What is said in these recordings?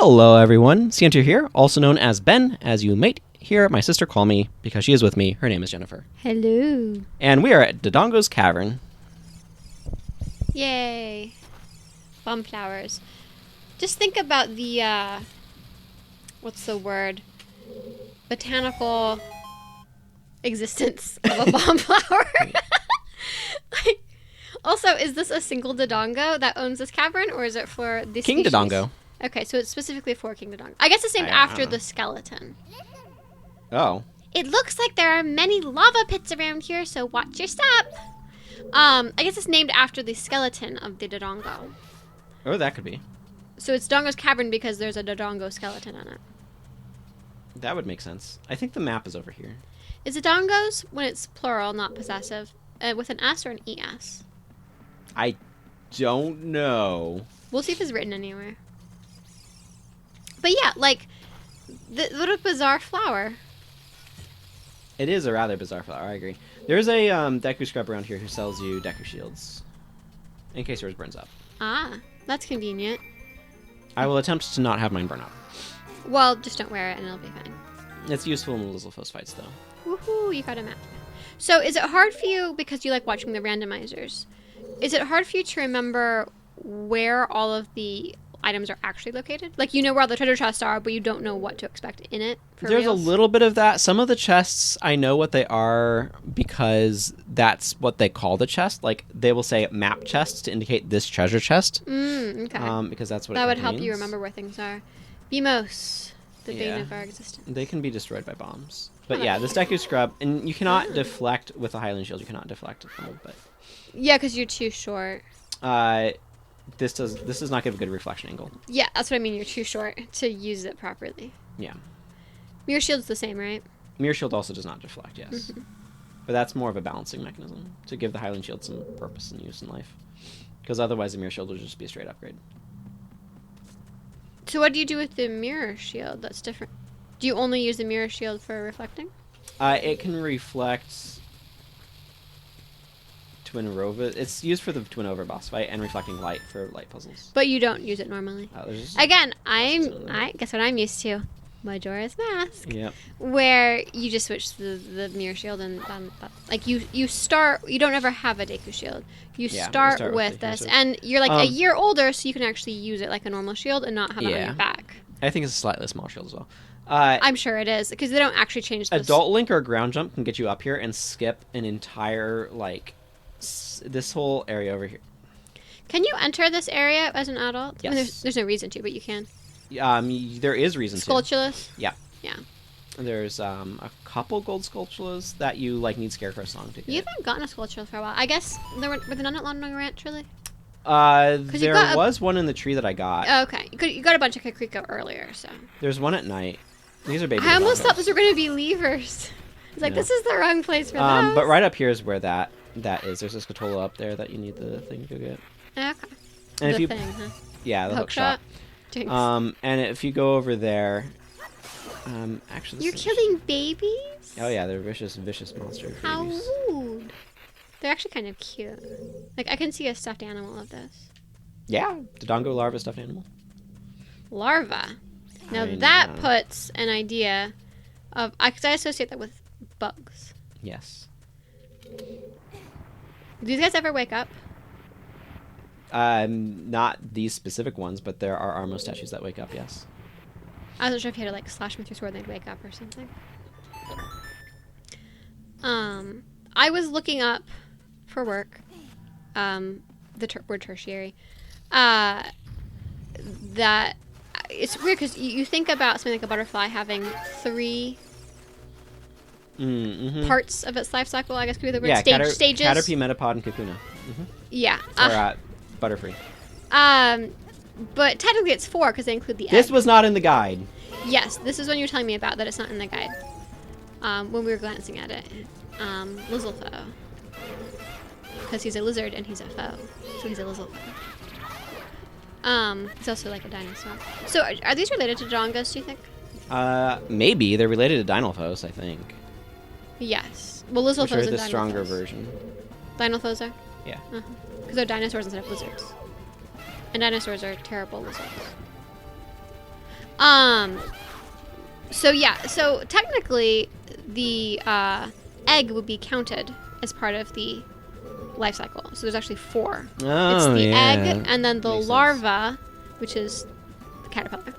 Hello everyone, Sienter here, also known as Ben, as you might hear my sister call me, because she is with me. Her name is Jennifer. Hello. And we are at Dodongo's Cavern. Yay. Bum flowers. Just think about the, what's the word? Botanical existence of a bomb flower. Also, is this a single Dodongo that owns this cavern, or is it for the King species? Dodongo. Okay, so it's specifically for King Dodongo. I guess it's named after the skeleton. Oh. It looks like there are many lava pits around here, so watch your step. I guess it's named after the skeleton of the Dodongo. Oh, that could be. So it's Dodongo's Cavern because there's a Dodongo skeleton in it. That would make sense. I think the map is over here. Is it Dodongos when it's plural, not possessive, with an S or an ES? I don't know. We'll see if it's written anywhere. But yeah, like, what a bizarre flower. It is a rather bizarre flower, I agree. There's a Deku scrub around here who sells you Deku shields. In case yours burns up. Ah, that's convenient. I will attempt to not have mine burn up. Well, just don't wear it and it'll be fine. It's useful in the Lizalfos fights, though. Woohoo, you got a map. So is it hard for you, because you like watching the randomizers, is it hard for you to remember where all of the items are actually located? Like, you know where all the treasure chests are, but you don't know what to expect in it? There's a little bit of that. Some of the chests, I know what they are because that's what they call the chest. Like, they will say map chests to indicate this treasure chest. Okay. Because that's what that it would help means. you remember where things are. Bimos, the bane of our existence. They can be destroyed by bombs. But yeah, this Deku scrub, and you cannot deflect with a Highland shield. You cannot deflect from it, but yeah, because you're too short. This does not give a good reflection angle. Yeah, that's what I mean. You're too short to use it properly. Yeah. Mirror shield's the same, right? Mirror shield also does not deflect, yes. But that's more of a balancing mechanism to give the Highland shield some purpose and use in life. Because otherwise the mirror shield will just be a straight upgrade. So what do you do with the mirror shield that's different? Do you only use the mirror shield for reflecting? It can reflect Twin Rova. It's used for the Twin Over boss fight and reflecting light for light puzzles. But you don't use it normally. Again, I guess what I'm used to. Majora's Mask. Yep. Where you just switch the mirror shield and like you start. You don't ever have a Deku shield. You start with this, and you're like a year older, so you can actually use it like a normal shield and not have it on your back. I think it's a slightly small shield as well. I'm sure it is because they don't actually change this. Adult Link or ground jump can get you up here and skip an entire this whole area over here. Can you enter this area as an adult? Yes. I mean, there's no reason to, but you can. There is reason to. Sculptulas? Yeah. Yeah. There's a couple gold sculptulas that you need Scarecrow Song to get. You haven't gotten a sculpture for a while. I guess were there none at London Ranch, really? There was one in the tree that I got. Oh, okay. You got a bunch of Kakriko earlier, so. There's one at night. These are baby I almost Dodongos. thought those were going to be levers. It's like, this is the wrong place for those. But right up here is where that is. There's a Scatola up there that you need the thing to go get. Okay. And the thing, huh? Yeah, the hook shot. Jinx. And if you go over there, actually, you're killing babies? Oh yeah, they're vicious monster How babies. rude. They're actually kind of cute. Like, I can see a stuffed animal of this. Yeah, Dodongo larva stuffed animal. Larva. Now that puts an idea of, because I associate that with bugs. Yes. Do these guys ever wake up? Not these specific ones, but there are Armo statues that wake up, yes. I wasn't sure if you had to, like, slash them with your sword and they'd wake up or something. I was looking up for work, the word tertiary, that it's weird because you think about something like a butterfly having 3 parts of its life cycle, I guess could be the word, stages. Caterpie, Metapod, and Kakuna. Yeah. Or Butterfree. But technically it's 4 because they include the egg. This was not in the guide. Yes, this is one you were telling me about, that it's not in the guide. When we were glancing at it. Lizalfo. Because he's a lizard and he's a foe. So he's a Lizalfo. He's also like a dinosaur. So are these related to Dodongos, do you think? Maybe. They're related to Dinalfos, I think. Yes. Well, Lizalfos Which are and the stronger version. Dinalfos are? Yeah. Because they're dinosaurs instead of lizards. And dinosaurs are terrible lizards. So yeah, so technically the egg would be counted as part of the life cycle. So there's actually 4. Oh, it's the yeah. egg, and then the Makes larva, which is the caterpillar.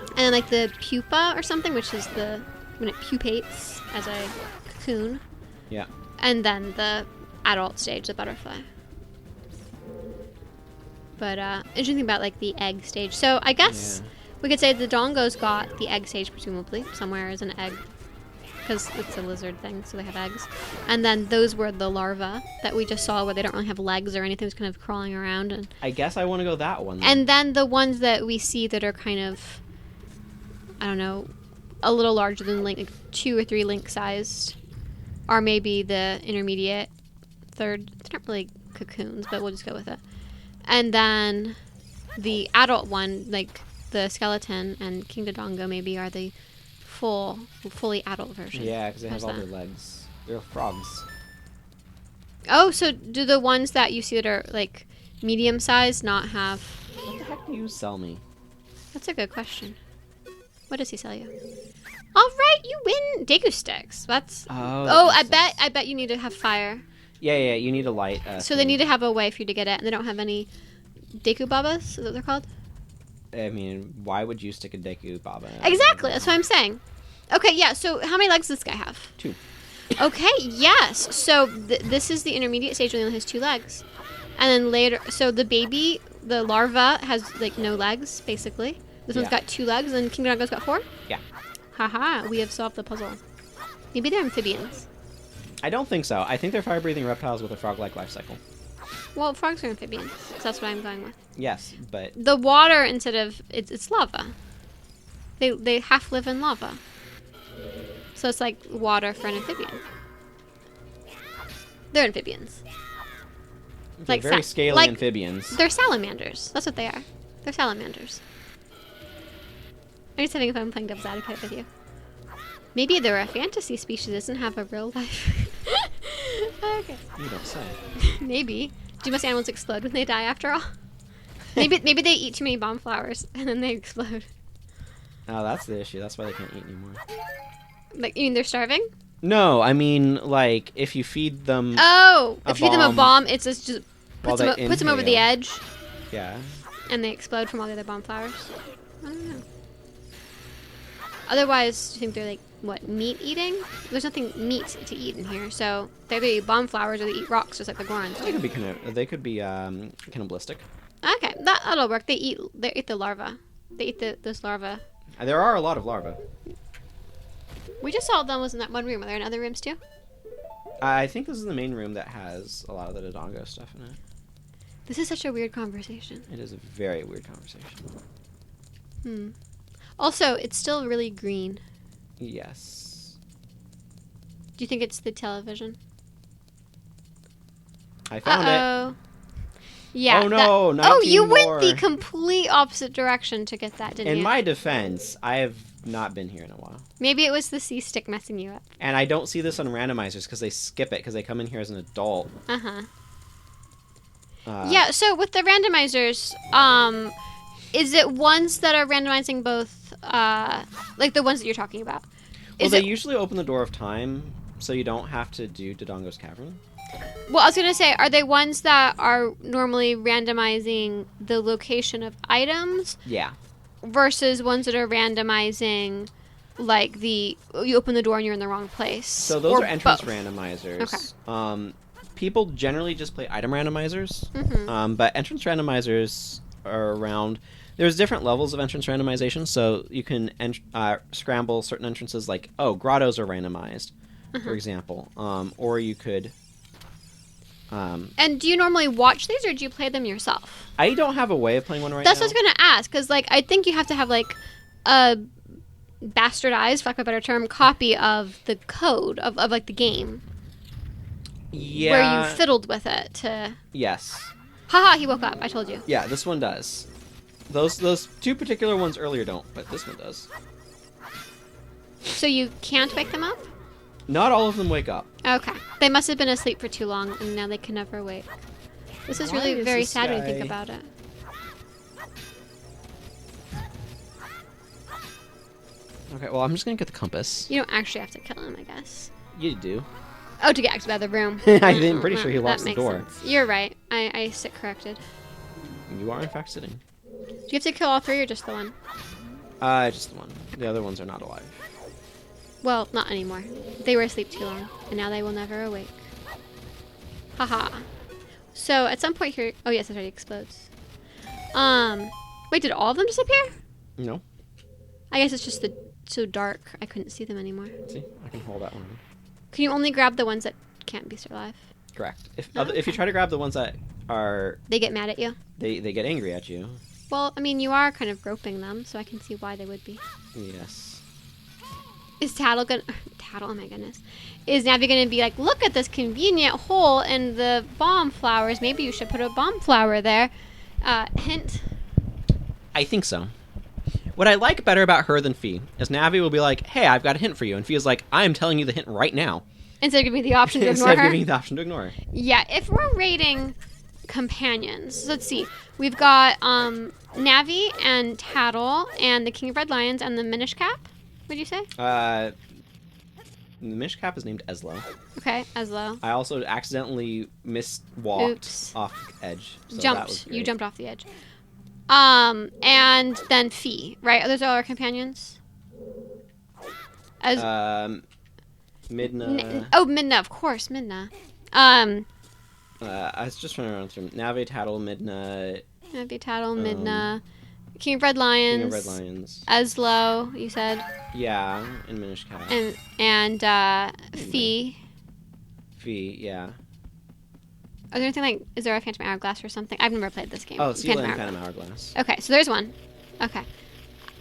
And then like the pupa or something, which is when it pupates as a cocoon. Yeah. And then the adult stage, the butterfly. But interesting about like the egg stage. So I guess we could say the Dodongos got the egg stage, presumably somewhere as an egg, because it's a lizard thing, so they have eggs. And then those were the larvae that we just saw, where they don't really have legs or anything, it's kind of crawling around. And I guess I want to go that one. Then. And then the ones that we see that are kind of, I don't know, a little larger than Link, like 2 or 3 Link sized, are maybe the intermediate third. It's not really cocoons, but we'll just go with it. And then the adult one, like the skeleton and King Dodongo, maybe are the fully adult version. Yeah, because they have How's all that? their legs. They're frogs. Oh, so do the ones that you see that are like medium sized not have? What the heck do you sell me? That's a good question. What does he sell you? All right, you win Deku sticks. That's. Oh, I bet you need to have fire. Yeah, you need a light. So they need to have a way for you to get it, and they don't have any Deku Babas. Is that what they're called? I mean, why would you stick a Deku Baba? Exactly. That's what I'm saying. Okay, yeah. So how many legs does this guy have? 2. Okay. Yes. So this is the intermediate stage when he only has 2 legs, and then later. So the baby, the larva, has like no legs basically. This one's got 2 legs, and King Dodongo's got 4. Yeah. Haha. We have solved the puzzle. Maybe they're amphibians. I don't think so. I think they're fire-breathing reptiles with a frog-like life cycle. Well, frogs are amphibians, so that's what I'm going with. Yes, but The water, instead of it's lava. They half live in lava. So it's like water for an amphibian. They're amphibians. they're Like very scaly like- amphibians. They're salamanders. That's what they are. They're salamanders. I'm just having fun playing devil's advocate with you. Maybe they're a fantasy species, doesn't have a real life. Okay. You don't say. Maybe. Do most animals explode when they die after all? Maybe they eat too many bomb flowers and then they explode. Oh, that's the issue. That's why they can't eat anymore. Like, you mean they're starving? No, I mean, like, if you feed them... Oh! A If you feed them a bomb, it just while puts they them over the inhale. edge Yeah. and they explode from all the other bomb flowers. I don't know. Otherwise, do you think they're like, what, meat eating? There's nothing meat to eat in here, so they either eat bomb flowers or they eat rocks, just like the Gorons. They could be cannibalistic. Okay, that'll work. They eat the larva. They eat this larva. There are a lot of larvae. We just saw them was in that one room. Are there in other rooms too? I think this is the main room that has a lot of the Dodongo stuff in it. This is such a weird conversation. It is a very weird conversation. Also, it's still really green. Yes. Do you think it's the television? I found it. Uh-oh. Yeah. Oh, no, 19 Oh, you more. went the complete opposite direction to get that, didn't In you? my defense, I have not been here in a while. Maybe it was the C stick messing you up. And I don't see this on randomizers because they skip it because they come in here as an adult. Uh-huh. Yeah, so with the randomizers, is it ones that are randomizing both, like the ones that you're talking about? Well, they usually open the door of time, so you don't have to do Dodongo's Cavern. Well, I was going to say, are they ones that are normally randomizing the location of items Yeah. versus ones that are randomizing, like, you open the door and you're in the wrong place? So those or are entrance both? randomizers. Okay. People generally just play item randomizers, but entrance randomizers are around. There's different levels of entrance randomization, so you can scramble certain entrances, like, grottos are randomized, for example, or you could... and do you normally watch these, or do you play them yourself? I don't have a way of playing one right That's now. what I was going to ask, because, like, I think you have to have, like, a bastardized, for lack of a better term, copy of the code of like, the game. Yeah. Where you fiddled with it to... Yes. Haha, he woke up. I told you. Yeah, this one does. Those 2 particular ones earlier don't, but this one does. So you can't wake them up? Not all of them wake up. Okay. They must have been asleep for too long, and now they can never wake. This is Why really is very this sad when you think guy- about it. Okay, well, I'm just gonna get the compass. You don't actually have to kill him, I guess. You do. Oh, to get out of the other room. I'm pretty sure he locks that the makes door. sense. You're right. I sit corrected. You are, in fact, sitting. Do you have to kill all three or just the one? Just the one. The other ones are not alive. Well, not anymore. They were asleep too long, and now they will never awake. Haha. So, at some point here... Oh, yes, it already explodes. Wait, did all of them disappear? No. I guess it's just so dark, I couldn't see them anymore. See? I can hold that one. Can you only grab the ones that can't be still alive? Correct. If you try to grab the ones that are... They get mad at you? They get angry at you. Well, I mean, you are kind of groping them, so I can see why they would be. Yes. Is Tattle gonna... Tattle, oh my goodness. Is Navi gonna be like, look at this convenient hole in the bomb flowers. Maybe you should put a bomb flower there. Hint. I think so. What I like better about her than Fee is Navi will be like, hey, I've got a hint for you. And Fee is like, I am telling you the hint right now. Instead of giving me the option to ignore Instead her? of giving you the option to ignore her. Yeah, if we're rating companions, let's see. We've got Navi and Tattle and the King of Red Lions and the Minish Cap. What'd you say? The Minish Cap is named Eslo. Okay, Eslo. I also accidentally walked Oops. off the edge. So that was Jumped. great. You jumped off the edge. And then Fee, right? Are those all our companions? Midna. Midna, of course, Midna. I was just trying to run through Navi, Tattle, Midna. Navi, Tattle, Midna. King of Red Lions. King of Red Lions. Eslo, you said. Yeah, and Minish Cap. And Fee. Fee, yeah. Is there anything like, is there a Phantom Hourglass or something? I've never played this game. Oh, Seal and Phantom Hourglass. Okay, so there's one. Okay.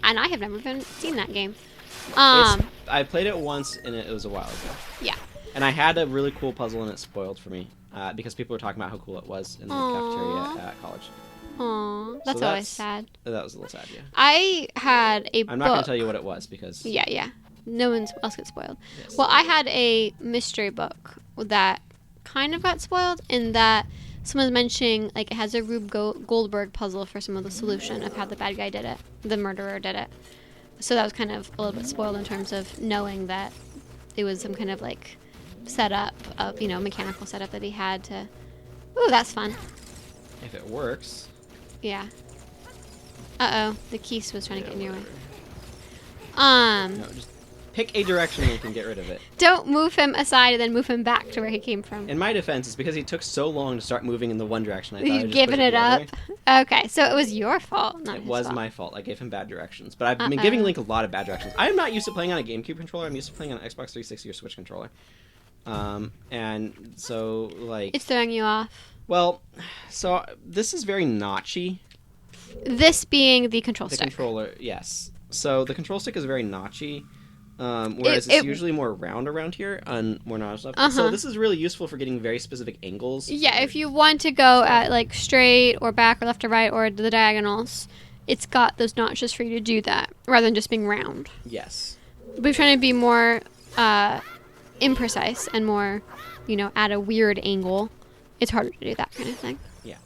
And I have never even seen that game. I played it once, and it was a while ago. Yeah. And I had a really cool puzzle, and it spoiled for me because people were talking about how cool it was in the cafeteria at college. Aw, that's always sad. That was a little sad, yeah. I had a book. I'm not going to tell you what it was because... Yeah. No one else gets spoiled. Yes. Well, I had a mystery book that kind of got spoiled in that someone's mentioning, like, it has a Rube Goldberg puzzle for some of the solution of how the bad guy did it. The murderer did it. So that was kind of a little bit spoiled in terms of knowing that it was some kind of, like, setup of, mechanical setup that he had to... Ooh, that's fun. If it works... Yeah. Uh-oh. The Keese was trying to get in your way. No, just pick a direction and you can get rid of it. Don't move him aside and then move him back to where he came from. In my defense, it's because he took so long to start moving in the one direction. I thought You've I'd just given push it the other up? way. Okay, so it was your fault, not It his was fault. my fault. I gave him bad directions. But I've been giving Link a lot of bad directions. I am not used to playing on a GameCube controller. I'm used to playing on an Xbox 360 or Switch controller. And so, like... It's throwing you off. Well, so this is very notchy. This being the control The stick. controller, yes. So the control stick is very notchy. Whereas it's usually more round around here on more notched stuff. So this is really useful for getting very specific angles. Yeah, if you want to go at like straight or back or left or right or the diagonals, it's got those notches for you to do that rather than just being round. Yes. But if you're trying to be more imprecise and more, at a weird angle, it's harder to do that kind of thing. Yeah.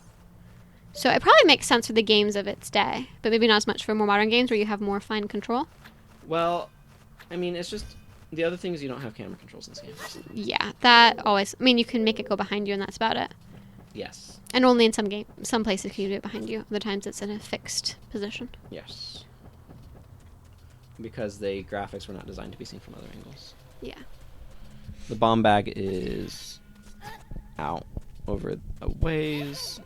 So it probably makes sense for the games of its day, but maybe not as much for more modern games where you have more fine control. Well, I mean, it's just... The other thing is you don't have camera controls in this game. Yeah, that always... I mean, you can make it go behind you and that's about it. Yes. And only in some places can you do it behind you. Other times it's in a fixed position. Yes. Because the graphics were not designed to be seen from other angles. Yeah. The bomb bag is out over a ways.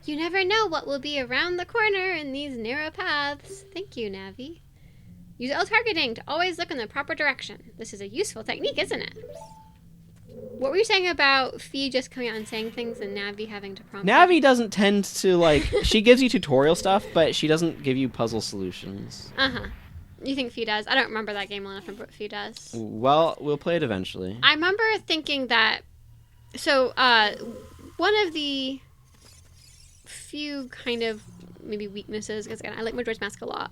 You never know what will be around the corner in these narrow paths. Thank you, Navi. Use L-targeting to always look in the proper direction. This is a useful technique, isn't it? What were you saying about Fee just coming out and saying things and Navi having to prompt? Navi doesn't tend to, like... she gives you tutorial stuff, but she doesn't give you puzzle solutions. Uh-huh. You think Fee does? I don't remember that game well enough to remember what Fee does. Well, we'll play it eventually. I remember thinking that... So, one of the few kind of maybe weaknesses, because again, I like Majora's Mask a lot.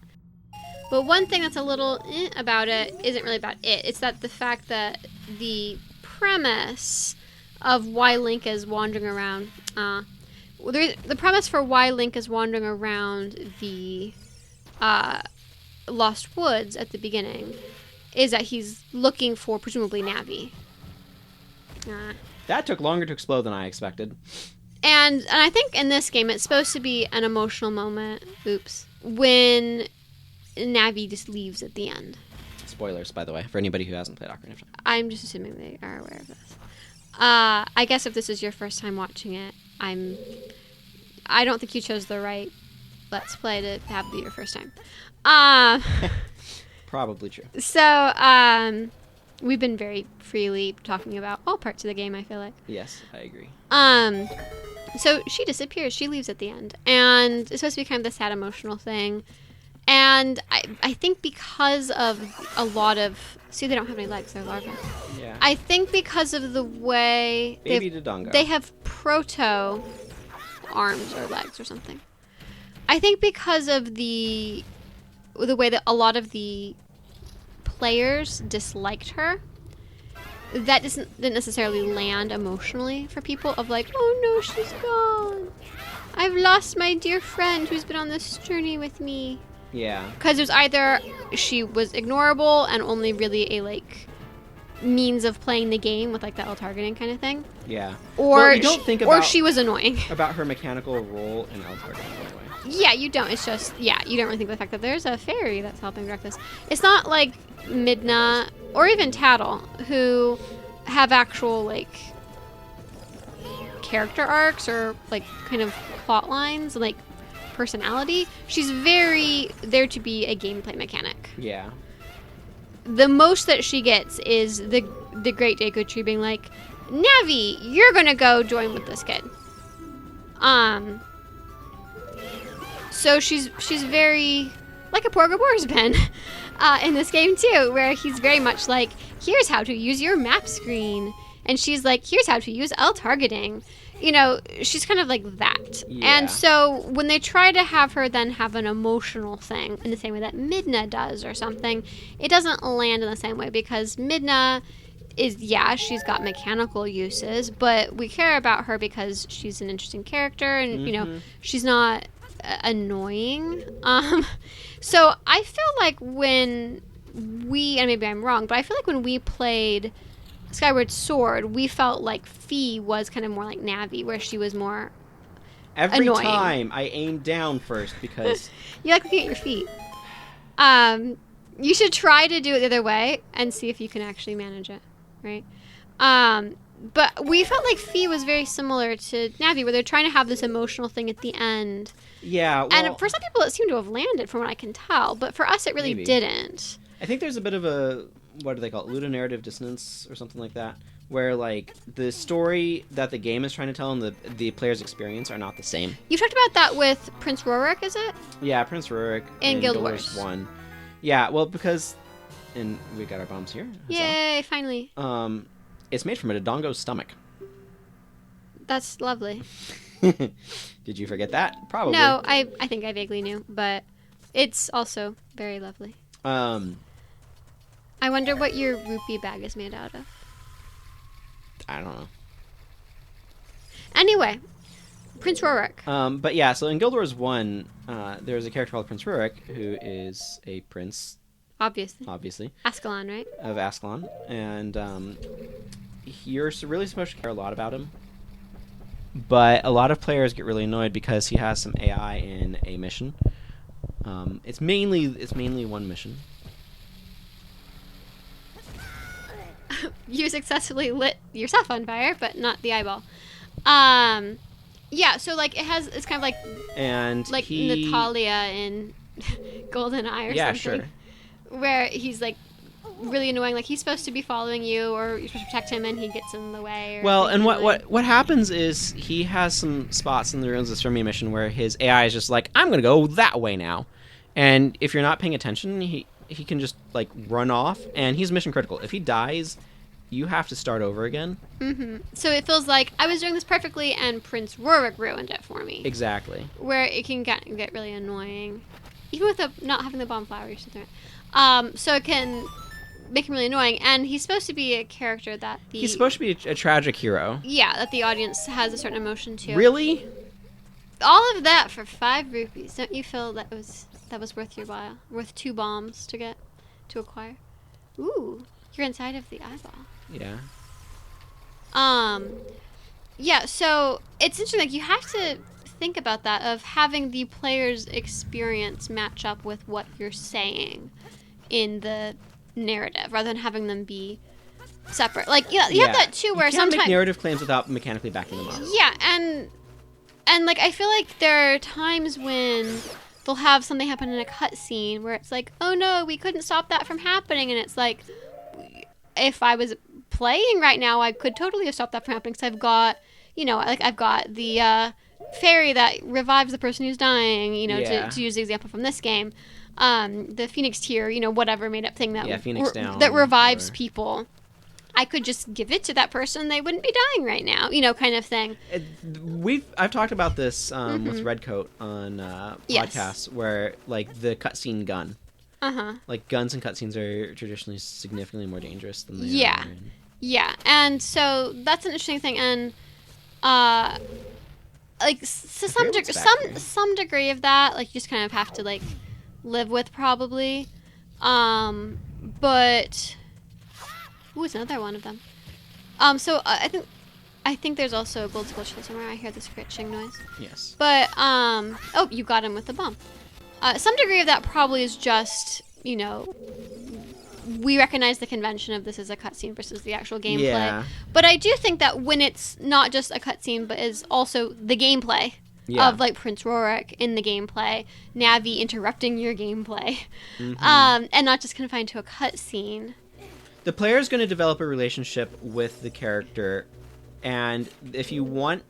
But one thing that's a little about it isn't really about it. It's that the fact that the premise of why Link is wandering around... the premise for why Link is wandering around the Lost Woods at the beginning is that he's looking for presumably Navi. That took longer to explode than I expected. And I think in this game it's supposed to be an emotional moment. Oops. When Navi just leaves at the end. Spoilers, by the way, for anybody who hasn't played Ocarina of Time. I'm just assuming they are aware of this. I guess if this is your first time watching it, I don't think you chose the right Let's Play to have be your first time. Probably true. So, we've been very freely talking about all parts of the game, I feel like. Yes, I agree. So she disappears. She leaves at the end. And it's supposed to be kind of the sad emotional thing. And I think because of a lot of... See, they don't have any legs. They're larvae. Yeah. I think because of the way... Baby Dodongo. They have proto arms or legs or something. I think because of the way that a lot of the players disliked her, that didn't necessarily land emotionally for people of like, oh no, she's gone. I've lost my dear friend who's been on this journey with me. Yeah. Because there's either she was ignorable and only really a like means of playing the game with like that targeting kind of thing. Yeah. Or you don't think about, or she was annoying. About her mechanical role in targeting anyway. Yeah, you don't. It's just, you don't really think of the fact that there's a fairy that's helping direct this. It's not like Midna or even Tattle, who have actual, like, character arcs or, like, kind of plot lines, like, personality. She's very there to be a gameplay mechanic. Yeah. The most that she gets is the Great Deku Tree being like, Navi, you're gonna go join with this kid. So she's very like a Porgabor's been in this game too, where he's very much like, here's how to use your map screen, and she's like, here's how to use L targeting. You know, she's kind of like that. Yeah. And so when they try to have her then have an emotional thing in the same way that Midna does or something, it doesn't land in the same way because Midna is, she's got mechanical uses, but we care about her because she's an interesting character and, you know, she's not annoying. So I feel like when we, and maybe I'm wrong, but I feel like when we played Skyward Sword, we felt like Fee was kind of more like Navi, where she was more Every annoying. time I aim down first because... You like looking at your feet. You should try to do it the other way and see if you can actually manage it, right? But we felt like Fee was very similar to Navi, where they're trying to have this emotional thing at the end. Yeah, well... And for some people, it seemed to have landed, from what I can tell. But for us, it really didn't. I think there's a bit of a... What do they call it? Ludonarrative dissonance or something like that. Where, like, the story that the game is trying to tell and the player's experience are not the same. You talked about that with Prince Rorik, is it? Yeah, Prince Rorik in Guild Wars 1. Yeah, well, because... And we got our bombs here. Yay, finally. It's made from a Dodongo's stomach. That's lovely. Did you forget that? Probably. No, I think I vaguely knew, but it's also very lovely. I wonder what your rupee bag is made out of. I don't know. Anyway, Prince Rorik. But yeah, so in Guild Wars 1, there's a character called Prince Rorik, who is a prince. Obviously. Ascalon, right? Of Ascalon. And you're really supposed to care a lot about him. But a lot of players get really annoyed because he has some AI in a mission. It's mainly one mission. You successfully lit yourself on fire, but not the eyeball. Yeah, so like it's kind of like Natalia in GoldenEye or something. Yeah, sure. Where he's like really annoying, like he's supposed to be following you, or you're supposed to protect him, and he gets in the way. Well, and what happens is he has some spots in the Ruins of Sturmia mission where his AI is just like, I'm gonna go that way now, and if you're not paying attention, he can just like run off, and he's mission critical. If he dies, you have to start over again. Mm-hmm. So it feels like I was doing this perfectly, and Prince Rorik ruined it for me. Exactly. Where it can get really annoying, even with not having the bomb flower or something. So it can make him really annoying, and he's supposed to be a character that he's supposed to be a tragic hero. Yeah, that the audience has a certain emotion to. Really? All of that for 5 rupees. Don't you feel that was that was worth your while. Worth 2 bombs to acquire. Ooh, you're inside of the eyeball. Yeah. Yeah, so it's interesting, like, you have to think about that, of having the player's experience match up with what you're saying in the narrative, rather than having them be separate. Like, you have that too, where you can't sometimes make narrative claims without mechanically backing them up. Yeah, and like, I feel like there are times when they'll have something happen in a cutscene where it's like, oh no, we couldn't stop that from happening, and it's like, if I was playing right now, I could totally have stopped that from happening, because I've got, I've got the fairy that revives the person who's dying, to use the example from this game. The Phoenix Tear, whatever made up thing that Phoenix Down, that revives people. I could just give it to that person; they wouldn't be dying right now, kind of thing. I've talked about this with Redcoat on podcasts, where like the cutscene gun. Like guns and cutscenes are traditionally significantly more dangerous than they are. Yeah, and so that's an interesting thing, and like, to some degree of that, like, you just kind of have to, like, live with, probably. But it's another one of them. So I think there's also a gold squelch somewhere. I hear this scratching noise. Yes. But oh, you got him with the bomb. Some degree of that probably is just, we recognize the convention of this as a cutscene versus the actual gameplay. Yeah. But I do think that when it's not just a cutscene, but is also the gameplay of, like, Prince Rorik in the gameplay, Navi interrupting your gameplay, and not just confined to a cutscene. The player is going to develop a relationship with the character, and if you want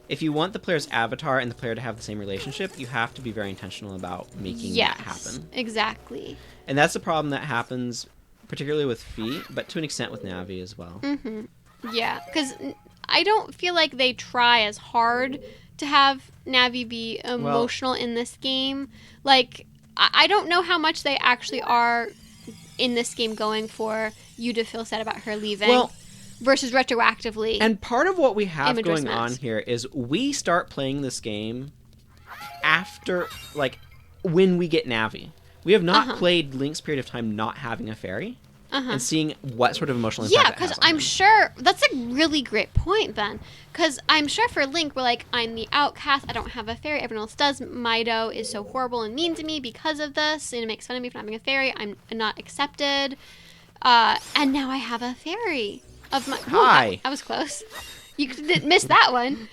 the player's avatar and the player to have the same relationship, you have to be very intentional about making that happen. Exactly. And that's the problem that happens particularly with Feet, but to an extent with Navi as well. Yeah, because I don't feel like they try as hard to have Navi be emotional in this game. Like, I don't know how much they actually are in this game going for you to feel sad about her leaving versus retroactively. And part of what we have going on here is we start playing this game after, like, when we get Navi. We have not played Link's period of time not having a fairy and seeing what sort of emotional impact it has. Yeah, because I'm sure that's a really great point, Ben. Because I'm sure for Link, we're like, I'm the outcast. I don't have a fairy. Everyone else does. Mido is so horrible and mean to me because of this, and it makes fun of me for not having a fairy. I'm not accepted. And now I have a fairy of my. Hi. I was close. You didn't miss that one.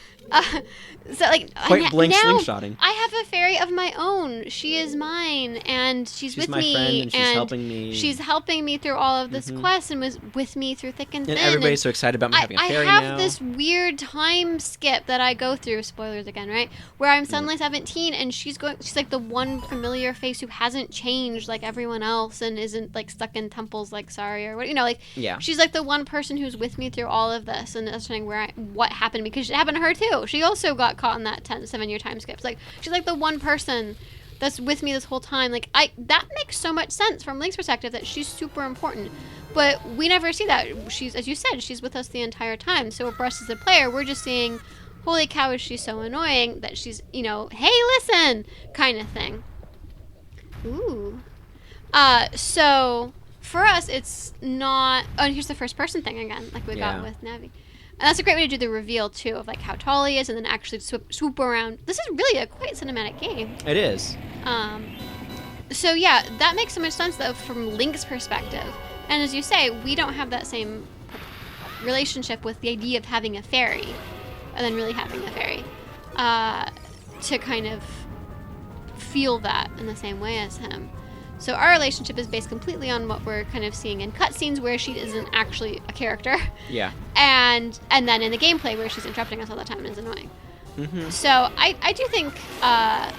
So, like, point blank now slingshotting. I have a fairy of my own. She is mine, and she's with my me, friend, and she's helping me. She's helping me through all of this quest, and was with me through thick and thin. And everybody's so excited about me having a fairy now. I have this weird time skip that I go through. Spoilers again, right? Where I'm suddenly 17, and she's like the one familiar face who hasn't changed like everyone else, and isn't like stuck in temples like Sari or what. She's like the one person who's with me through all of this, and understanding what happened, because it happened to her too. She also got caught in that 7-year time skip. Like, she's like the one person that's with me this whole time. Like, that makes so much sense from Link's perspective, that she's super important. But we never see that. She's, as you said, she's with us the entire time. So for us as a player, we're just seeing, holy cow, is she so annoying that she's, hey, listen, kind of thing. Ooh. So for us, it's not. Oh, and here's the first person thing again, like we got with Navi. And that's a great way to do the reveal, too, of, like, how tall he is, and then actually swoop around. This is really a quite cinematic game. It is. So, yeah, that makes so much sense, though, from Link's perspective. And as you say, we don't have that same relationship with the idea of having a fairy, and then really having a fairy, to kind of feel that in the same way as him. So our relationship is based completely on what we're kind of seeing in cutscenes, where she isn't actually a character. Yeah. And then in the gameplay, where she's interrupting us all the time and is annoying. So I do think, I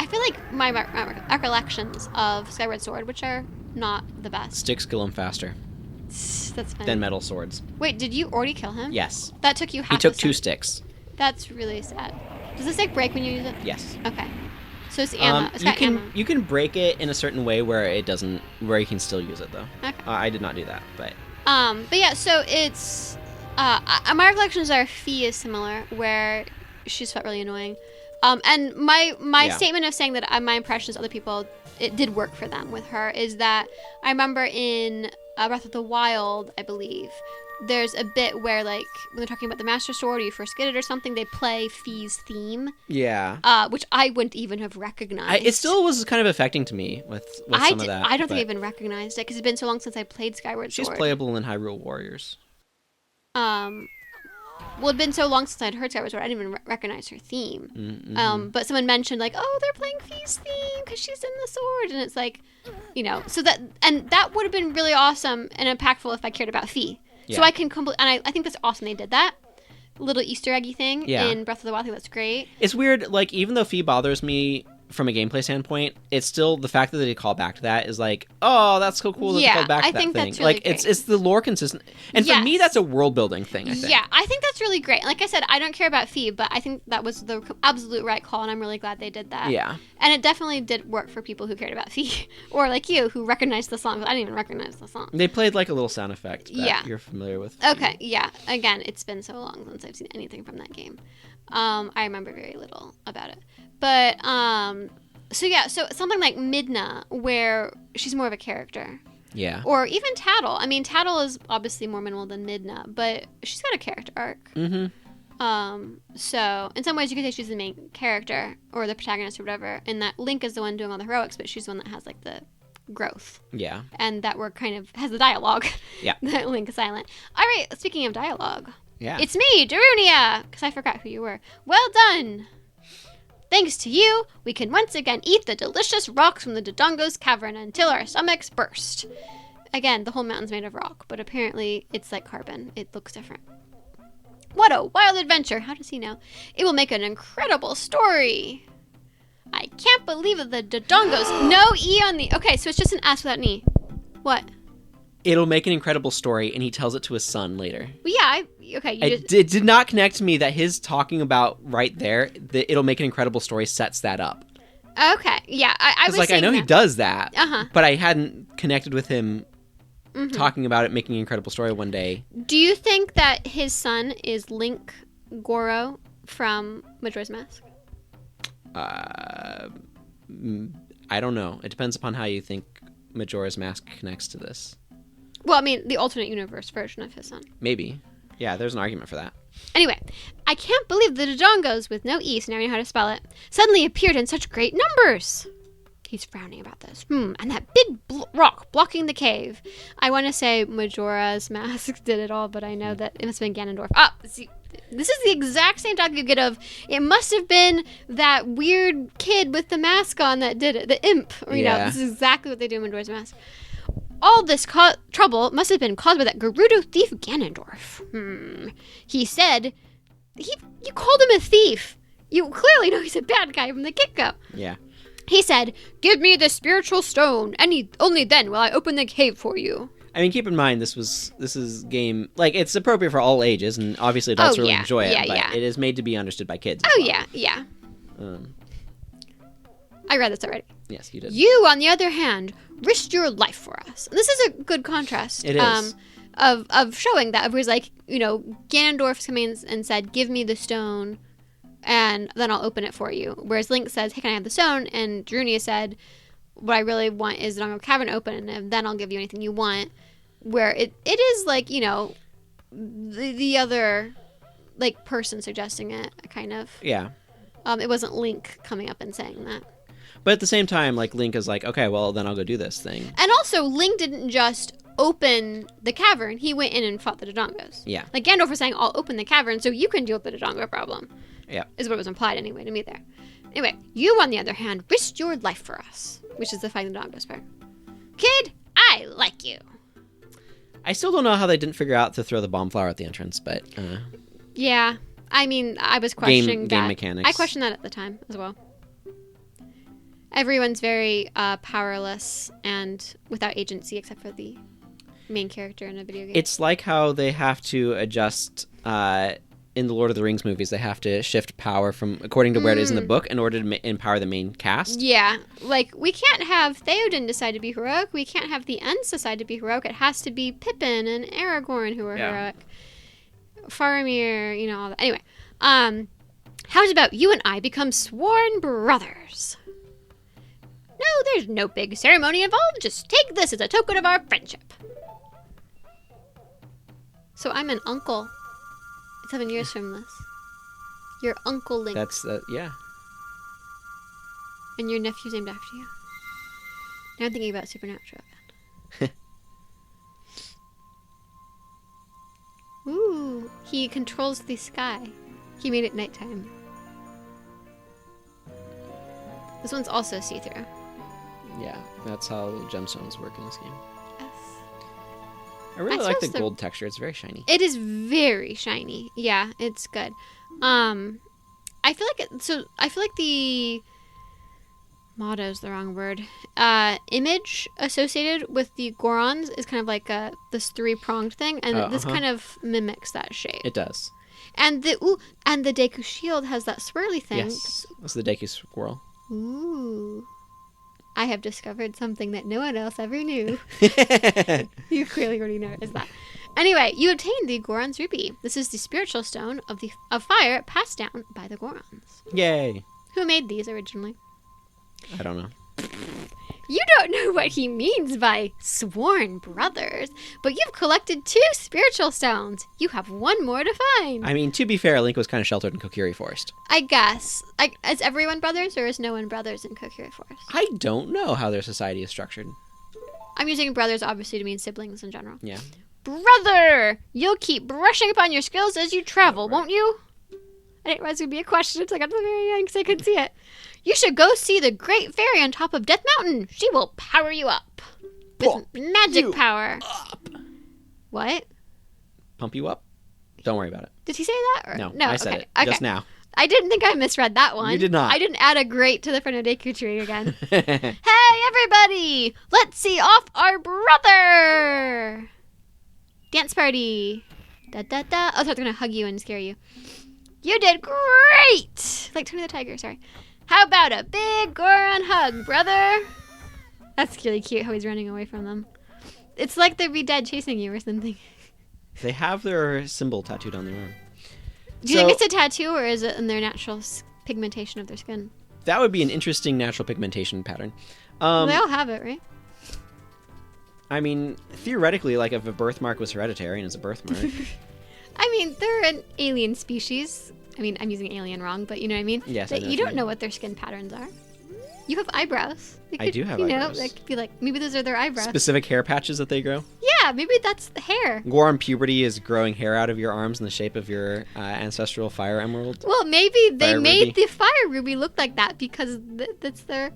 feel like my recollections of Skyward Sword, which are not the best. Sticks kill him faster. That's funny. Than metal swords. Wait, did you already kill him? Yes. That took you half He took 2 sticks. That's really sad. Does the stick break when you use it? Yes. Okay. So it's ammo. You can break it in a certain way where you can still use it, though. Okay. I did not do that, but yeah, so it's my recollections are Fee is similar, where she's felt really annoying, And my Yeah. statement of saying that my impressions of other people, it did work for them with her, is that I remember in Breath of the Wild, I believe, there's a bit where, like, when they're talking about the Master Sword or you first get it or something, they play Fi's theme. Yeah. Which I wouldn't even have recognized. It still was kind of affecting to me with some of that. I don't think I even recognized it because it's been so long since I played Skyward Sword. She's playable in Hyrule Warriors. Well, it'd been so long since I'd heard Skyward Sword, I didn't even recognize her theme. Mm-hmm. But someone mentioned, like, oh, they're playing Fi's theme because she's in the sword. And it's like, you know, so that would have been really awesome and impactful if I cared about Fi. Yeah. So I can and I think that's awesome they did that. Little Easter eggy thing in Breath of the Wild. I think that's great. It's weird, like, even though Fi bothers me from a gameplay standpoint, it's still the fact that they call back to that is like, oh, that's so cool that they called back to that thing. That's really like great. it's the lore consistent, and for me that's a world building thing. I think. Yeah, I think that's really great. Like I said, I don't care about Fi, but I think that was the absolute right call, and I'm really glad they did that. Yeah, and it definitely did work for people who cared about Fi, or like you who recognized the song. I didn't even recognize the song. They played like a little sound effect that you're familiar with. Okay, yeah. Again, it's been so long since I've seen anything from that game. I remember very little about it, but So something like Midna, where she's more of a character. Yeah. Or even Tattle. I mean, Tattle is obviously more minimal than Midna, but she's got a character arc. Mm-hmm. So in some ways you could say she's the main character, or the protagonist or whatever, and that Link is the one doing all the heroics, but she's the one that has, like, the growth. Yeah. And that we're kind of, has the dialogue. Yeah. That Link is silent. All right, speaking of dialogue. Yeah. It's me, Darunia, because I forgot who you were. Well done. Thanks to you, we can once again eat the delicious rocks from the Dodongos Cavern until our stomachs burst. Again, the whole mountain's made of rock, but apparently it's like carbon. It looks different. What a wild adventure. How does he know? It will make an incredible story. I can't believe it. The Dodongos. No E on the... Okay, so it's just an S without an E. What? It'll make an incredible story, and he tells it to his son later. Well, yeah, it did not connect to me that his talking about right there, the it'll make an incredible story sets that up. Okay, yeah, I was like, I know he does that, Uh-huh. but I hadn't connected with him talking about it making an incredible story one day. Do you think that his son is Link Goro from Majora's Mask? I don't know. It depends upon how you think Majora's Mask connects to this. Well, I mean, the alternate universe version of his son. Maybe. Yeah, there's an argument for that. Anyway, I can't believe the Dodongos, with no E, so now I know how to spell it, suddenly appeared in such great numbers. He's frowning about this. And that big rock blocking the cave. I want to say Majora's Mask did it all, but I know that it must have been Ganondorf. See, this is the exact same talk you get of, it must have been that weird kid with the mask on that did it, the imp. You know, this is exactly what they do in Majora's Mask. All this trouble must have been caused by that Gerudo thief Ganondorf. He said, you called him a thief. You clearly know he's a bad guy from the get-go. Yeah. He said, give me the spiritual stone, and only then will I open the cave for you. I mean, keep in mind, this is game, like, it's appropriate for all ages, and obviously adults really enjoy it, but it is made to be understood by kids as well. Yeah. I read this already. Yes, you did. You, on the other hand, risked your life for us. And this is a good contrast. It is. Of showing that. It was like, you know, Ganondorf came in and said, give me the stone, and then I'll open it for you. Whereas Link says, hey, can I have the stone? And Darunia said, what I really want is the Dodongo Cavern open, and then I'll give you anything you want. Where it is like, you know, the other, like, person suggesting it, kind of. Yeah. It wasn't Link coming up and saying that. But at the same time, like, Link is like, okay, well, then I'll go do this thing. And also, Link didn't just open the cavern. He went in and fought the Dodongos. Yeah. Like, Gandalf was saying, I'll open the cavern so you can deal with the Dodongo problem. Yeah. Is what was implied anyway to me there. Anyway, you, on the other hand, risked your life for us. Which is the fighting the Dodongos part. Kid, I like you. I still don't know how they didn't figure out to throw the bomb flower at the entrance, but... Yeah. I mean, I was questioning that. Game mechanics. I questioned that at the time as well. Everyone's very powerless and without agency except for the main character in a video game. It's like how they have to adjust in the Lord of the Rings movies. They have to shift power from according to where it is in the book in order to empower the main cast. Yeah, like we can't have Theoden decide to be heroic. We can't have the Ents decide to be heroic. It has to be Pippin and Aragorn who are heroic. Faramir, you know, all that. Anyway, How about you and I become sworn brothers? No, there's no big ceremony involved. Just take this as a token of our friendship. So I'm an uncle. 7 years from this. Your Uncle Link. Yeah. And your nephew's named after you. Now I'm thinking about Supernatural again. Ooh, he controls the sky. He made it nighttime. This one's also see-through. Yeah, that's how gemstones work in this game. Yes. I really like the gold texture. It's very shiny. It is very shiny. Yeah, it's good. I feel like the motto's the wrong word. Image associated with the Gorons is kind of like this three-pronged thing, and this kind of mimics that shape. It does. And the Deku shield has that swirly thing. Yes, that's the Deku squirrel. Ooh. I have discovered something that no one else ever knew. You clearly already noticed that. Anyway, you obtained the Goron's Ruby. This is the spiritual stone of fire passed down by the Gorons. Yay. Who made these originally? I don't know. You don't know what he means by sworn brothers, but you've collected 2 spiritual stones. You have 1 more to find. I mean, to be fair, Link was kind of sheltered in Kokiri Forest. I guess. Is everyone brothers, or is no one brothers in Kokiri Forest? I don't know how their society is structured. I'm using brothers, obviously, to mean siblings in general. Yeah. Brother! You'll keep brushing up on your skills as you travel, won't you? I didn't realize it would be a question until I got to the very end because I couldn't see it. You should go see the Great Fairy on top of Death Mountain. She will power you up. With magic power. Up. What? Pump you up? Don't worry about it. Did he say that? Or? No, I said it. Okay. Just now. I didn't think I misread that one. You did not. I didn't add a great to the front of Deku tree again. Hey, everybody! Let's see off our brother! Dance party. Da da da. Oh, I thought they were going to hug you and scare you. You did great! Like Tony the Tiger, sorry. How about a big Goron hug, brother? That's really cute how he's running away from them. It's like they'd be dead chasing you or something. They have their symbol tattooed on their arm. Do you think it's a tattoo, or is it in their natural pigmentation of their skin? That would be an interesting natural pigmentation pattern. They all have it, right? I mean, theoretically, like if a birthmark was hereditary and it's a birthmark. I mean, they're an alien species. I mean, I'm using alien wrong, but you know what I mean? Yes, that I know you what don't know what their skin patterns are. You have eyebrows. I do have eyebrows. That could be like, maybe those are their eyebrows. Specific hair patches that they grow? Yeah, maybe that's the hair. Goron puberty is growing hair out of your arms in the shape of your ancestral fire emerald. Well, maybe they made ruby. the fire ruby look like that because that's their...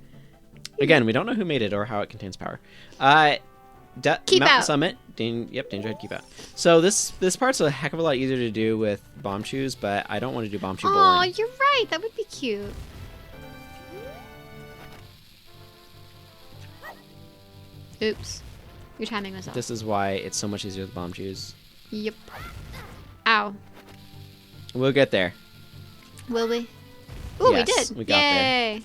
Again, we don't know who made it or how it contains power. Keep Mountain out. Summit. Danger Head, keep out. So this part's a heck of a lot easier to do with bomb shoes, but I don't want to do bomb shoe Oh, bowling. you're right. That would be cute. Oops. You're timing this off. This is why it's so much easier with bomb shoes. Yep. Ow. We'll get there. Will we? Ooh, Yes, we did. we got there. Yay.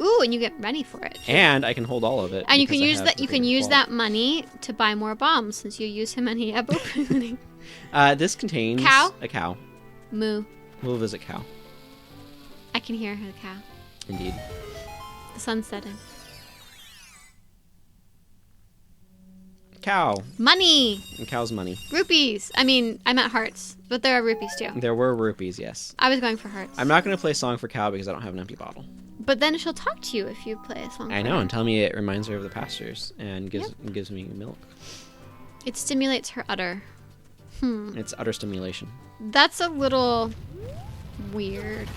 Ooh, and you get money for it. And I can hold all of it. And you can because I use have that. the You can bigger use vault. that money to buy more bombs since you use him and he up opening. This contains Cow? a cow. Moo. We'll visit cow. I can hear her cow. Indeed. The sun's setting. Cow. Money. And cow's money. Rupees. I mean, I meant hearts, but there are rupees too. There were rupees, yes. I was going for hearts. I'm not going to play Song for Cow because I don't have an empty bottle. But then she'll talk to you if you play a song. I for know, her. and tell me it reminds her of the pastures and gives me milk. It stimulates her udder. It's utter stimulation. That's a little weird.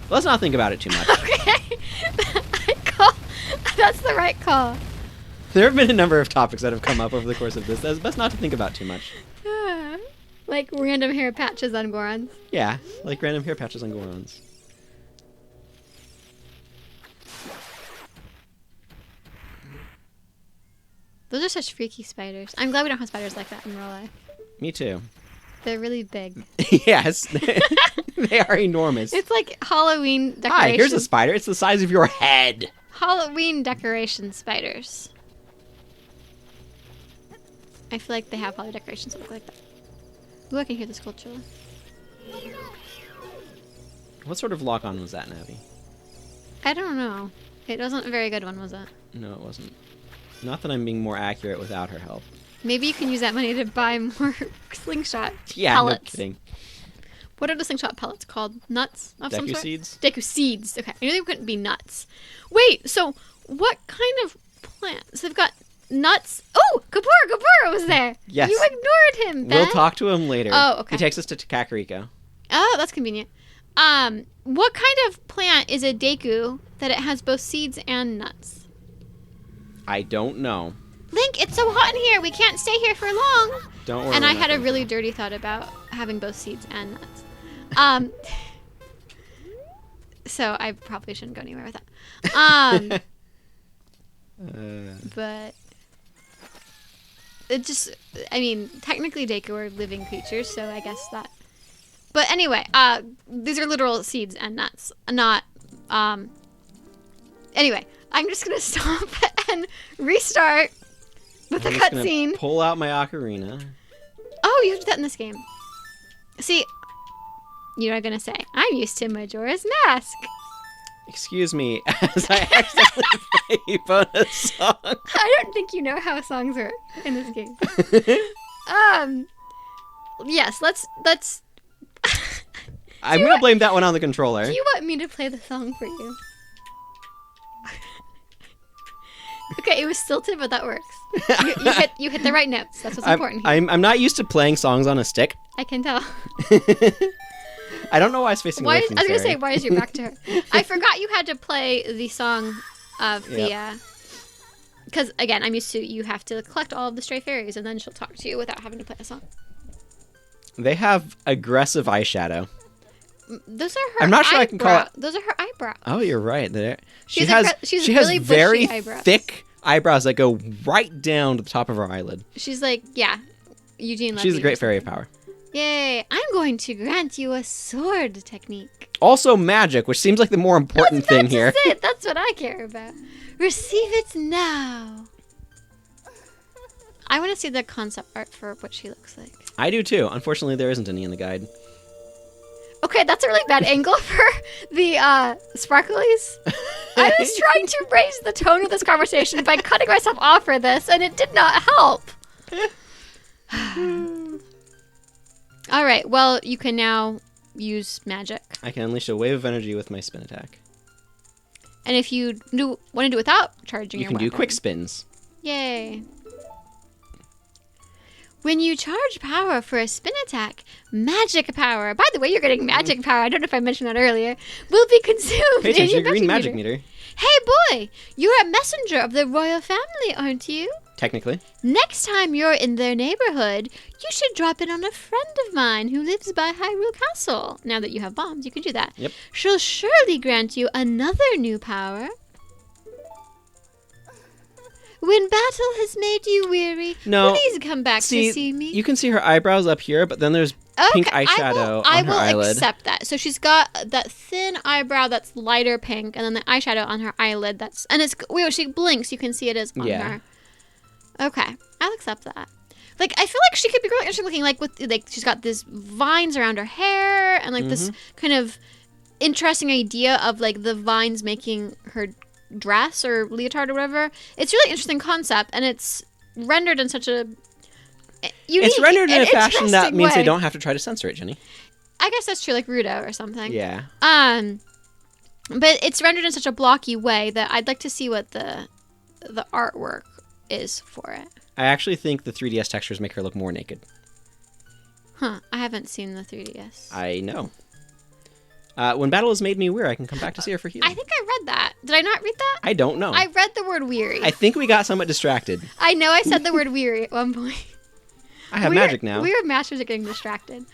Let's not think about it too much. Okay. That's the right call. There have been a number of topics that have come up over the course of this. It's best not to think about too much. Like random hair patches on Gorons. Yeah, like random hair patches on Gorons. Those are such freaky spiders. I'm glad we don't have spiders like that in real life. Me too. They're really big. Yes, they are enormous. It's like Halloween decorations. Hi, here's a spider. It's the size of your head. Halloween decoration spiders. I feel like they have Halloween decorations that look like that. Ooh, I can hear the skull chilling. What sort of lock-on was that, Navi? I don't know. It wasn't a very good one, was it? No, it wasn't. Not that I'm being more accurate without her help. Maybe you can use that money to buy more slingshot No pellets. kidding. What are the slingshot pellets called? Nuts of some Deku sort? seeds? Deku seeds. Okay. I knew they couldn't be nuts. Wait, so what kind of plants? They've got nuts. Oh, Kapura was there. Yes. You ignored him, Ben. We'll talk to him later. Oh, okay. He takes us to Kakariko. Oh, that's convenient. What kind of plant is a Deku that it has both seeds and nuts? I don't know. Link, it's so hot in here. We can't stay here for long. Don't worry. And I had a really dirty thought about having both seeds and nuts. So I probably shouldn't go anywhere with that. But it just, I mean, technically Deku are living creatures, so I guess that. But anyway, these are literal seeds and nuts, not. Anyway, I'm just gonna stop and restart with the cutscene. Pull out my ocarina. Oh, you have to do that in this game. See, you know what I'm gonna say. I'm used to Majora's Mask. Excuse me, as I accidentally play bonus song. I don't think you know how songs work in this game. Yes, let's. I'm gonna blame that one on the controller. Do you want me to play the song for you? Okay, it was stilted, but that works. You hit the right notes. That's what's important here. I'm not used to playing songs on a stick. I can tell. I don't know why I was facing away from I was Fairy. gonna say, why is your back to her? I forgot you had to play the song of the. Because again, I'm used to you have to collect all of the stray fairies, and then she'll talk to you without having to play a song. They have aggressive eyeshadow. Those are her. I'm not sure I can call it. Those are her eyebrows. Oh, you're right. There. She She's has really very bushy eyebrows. thick eyebrows that go right down to the top of her eyelid. She's like, yeah, Eugene. She's a great fairy of power. Yay! I'm going to grant you a sword technique. Also magic, which seems like the more important thing here. That's it. That's what I care about. Receive it now. I want to see the concept art for what she looks like. I do too. Unfortunately, there isn't any in the guide. Okay, that's a really bad angle for the sparklies. I was trying to raise the tone of this conversation by cutting myself off for this, and it did not help. All right, well, you can now use magic. I can unleash a wave of energy with my spin attack. And if you want to do it without charging You your can weapon. do quick spins. Yay. When you charge power for a spin attack, magic power, by the way, you're getting magic power, I don't know if I mentioned that earlier, will be consumed Pay in attention to your your green magic magic meter. meter. Hey boy, you're a messenger of the royal family, aren't you? Technically. Next time you're in their neighborhood, you should drop in on a friend of mine who lives by Hyrule Castle. Now that you have bombs, you can do that. Yep. She'll surely grant you another new power. When battle has made you weary, please come back to see me. You can see her eyebrows up here, but then there's pink eyeshadow on her eyelid. I will accept that. So she's got that thin eyebrow that's lighter pink, and then the eyeshadow on her eyelid when she blinks, you can see it is on her. Okay, I'll accept that. Like, I feel like she could be really interesting looking, like she's got these vines around her hair, and like this kind of interesting idea of like the vines making her dress or leotard or whatever. It's a really interesting concept, and it's rendered in such a unique, it's rendered in a fashion that means way. they don't have to try to censor it, Jenny. I guess that's true, like Ruto or something. Yeah. But it's rendered in such a blocky way that I'd like to see what the artwork is for it. I actually think the 3DS textures make her look more naked. Huh. I haven't seen the 3DS. I know. When battle has made me weary, I can come back to see her for healing. I think I read that. Did I not read that? I don't know. I read the word weary. I think we got somewhat distracted. I know I said the word weary at one point. I have magic now. We are masters at getting distracted.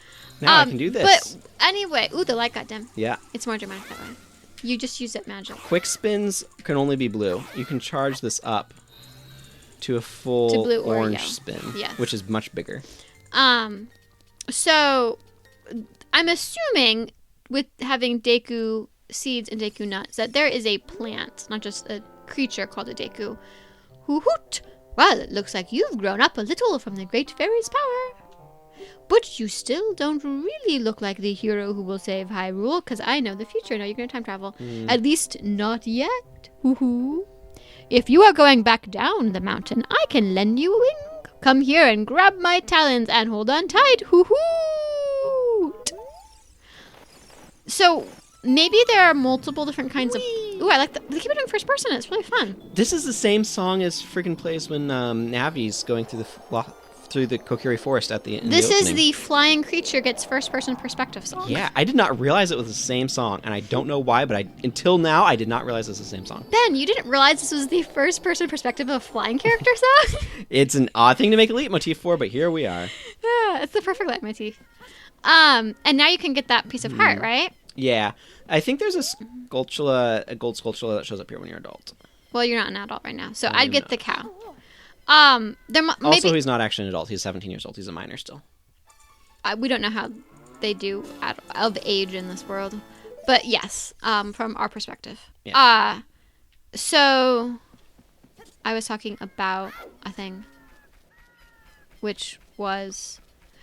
Now I can do this. But anyway, the light got dim. Yeah. It's more dramatic that way. You just use it magic. Quick spins can only be blue. You can charge this up to a full blue or orange yellow. spin, Yes. which is much bigger. So I'm assuming with having Deku seeds and Deku nuts that there is a plant, not just a creature called a Deku. Hoo hoot! Well, it looks like you've grown up a little from the Great Fairy's power. But you still don't really look like the hero who will save Hyrule, because I know the future. No, you're going to time travel. At least not yet. Woohoo. If you are going back down the mountain, I can lend you a wing. Come here and grab my talons and hold on tight. Hoo-hoo! So, maybe there are multiple different kinds of... Ooh, I like that. They keep it doing first person. It's really fun. This is the same song as freaking plays when Navi's going through the Kokiri Forest at the end. This is the flying creature gets first person perspective song. Yeah, I did not realize it was the same song, and I don't know why, but until now, I did not realize it was the same song. Ben, you didn't realize this was the first person perspective of a flying character song? It's an odd thing to make a leitmotif for, but here we are. It's the perfect leitmotif. And now you can get that piece of heart, right? Yeah. I think there's a gold skulltula that shows up here when you're an adult. Well, you're not an adult right now, so I'd get the cow. Also, he's not actually an adult. He's 17 years old. He's a minor still. We don't know how they do of age in this world. But yes, from our perspective. Yeah. So I was talking about a thing, which was...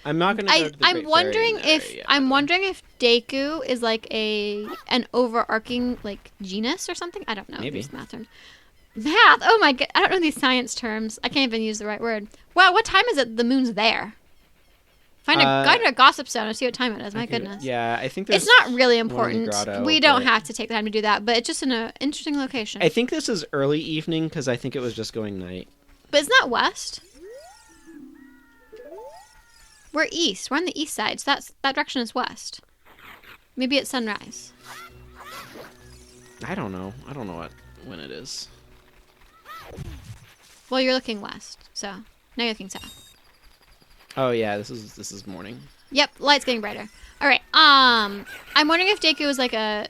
I'm not going to go to the I'm wondering if Deku is like an overarching like genus or something. I don't know. Maybe. These math terms. Math? Oh my god! I don't know these science terms. I can't even use the right word. Wow, what time is it? The moon's there. Find a gossip stone and see what time it is. My goodness. Yeah, I think there's... It's not really important. Grotto, we don't have to take the time to do that, but it's just in an interesting location. I think this is early evening because I think it was just going night. But isn't that west? We're east. We're on the east side, so that direction is west. Maybe it's sunrise. I don't know. I don't know when it is. Well, you're looking west, so now you're looking south. Oh yeah, this is morning. Yep, light's getting brighter. All right. I'm wondering if Deku is like a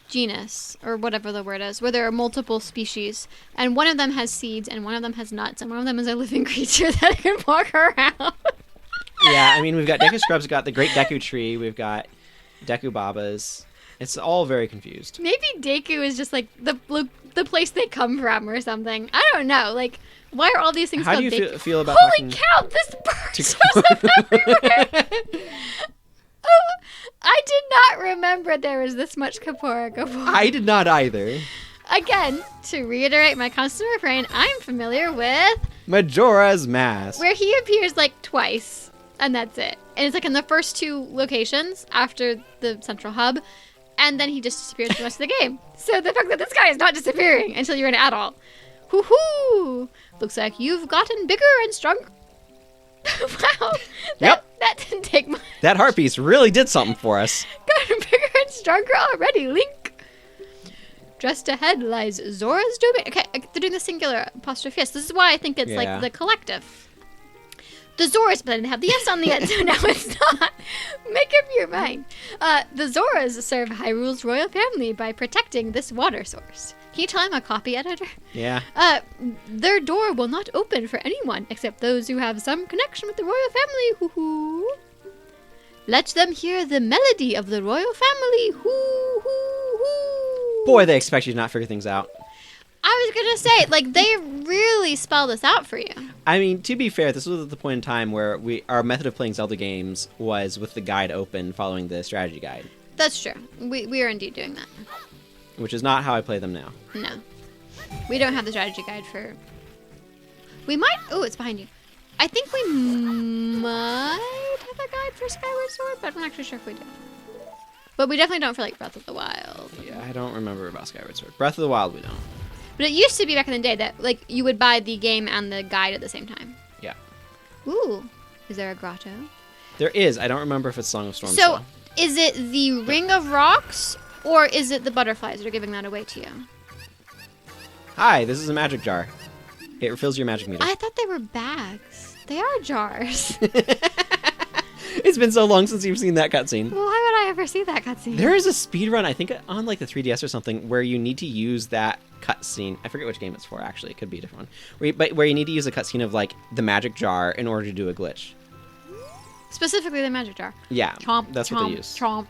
genus or whatever the word is, where there are multiple species, and one of them has seeds, and one of them has nuts, and one of them is a living creature that can walk around. Yeah, I mean, we've got Deku Scrubs, we've got the Great Deku Tree, we've got Deku Babas. It's all very confused. Maybe Deku is just like the place they come from or something. I don't know. Like, why are all these things called Deku? How do you feel about... Holy cow, this bird shows up everywhere! Oh, I did not remember there was this much Kapora before. I did not either. Again, to reiterate my constant refrain, I'm familiar with... Majora's Mask. Where he appears like twice. And that's it. And it's like in the first two locations after the central hub. And then he just disappears for the rest of the game. So the fact that this guy is not disappearing until you're an adult. Hoo-hoo! Looks like you've gotten bigger and stronger. Wow. Yep. That didn't take much. That heart piece really did something for us. Gotten bigger and stronger already, Link. Just ahead lies Zora's domain. Okay, they're doing the singular apostrophe S. This is why I think it's like the collective. The Zoras, but I didn't have the S on the end, so now it's not. Make up your mind. The Zoras serve Hyrule's royal family by protecting this water source. Can you tell I'm a copy editor? Yeah. Their door will not open for anyone except those who have some connection with the royal family. Hoo-hoo. Let them hear the melody of the royal family. Hoo-hoo-hoo. Boy, they expect you to not figure things out. I was going to say, like, they really spell this out for you. I mean, to be fair, this was at the point in time where our method of playing Zelda games was with the guide open, following the strategy guide. That's true. We are indeed doing that. Which is not how I play them now. No. We don't have the strategy guide for... We might... Oh, it's behind you. I think we might have a guide for Skyward Sword, but I'm not actually sure if we do. But we definitely don't for, like, Breath of the Wild. Yeah, I don't remember about Skyward Sword. Breath of the Wild, we don't. But it used to be back in the day that, like, you would buy the game and the guide at the same time. Yeah. Ooh. Is there a grotto? There is. I don't remember if it's Song of Storms. So, is it the Ring of Rocks, or is it the butterflies that are giving that away to you? Hi, this is a magic jar. It refills your magic meter. I thought they were bags. They are jars. It's been so long since you've seen that cutscene. Well, why would I ever see that cutscene? There is a speedrun, I think on like the 3DS or something, where you need to use that cutscene. I forget which game it's for, actually. It could be a different one. Where you need to use a cutscene of like the magic jar in order to do a glitch. Specifically the magic jar. Yeah, chomp, that's chomp, what they use. Chomp.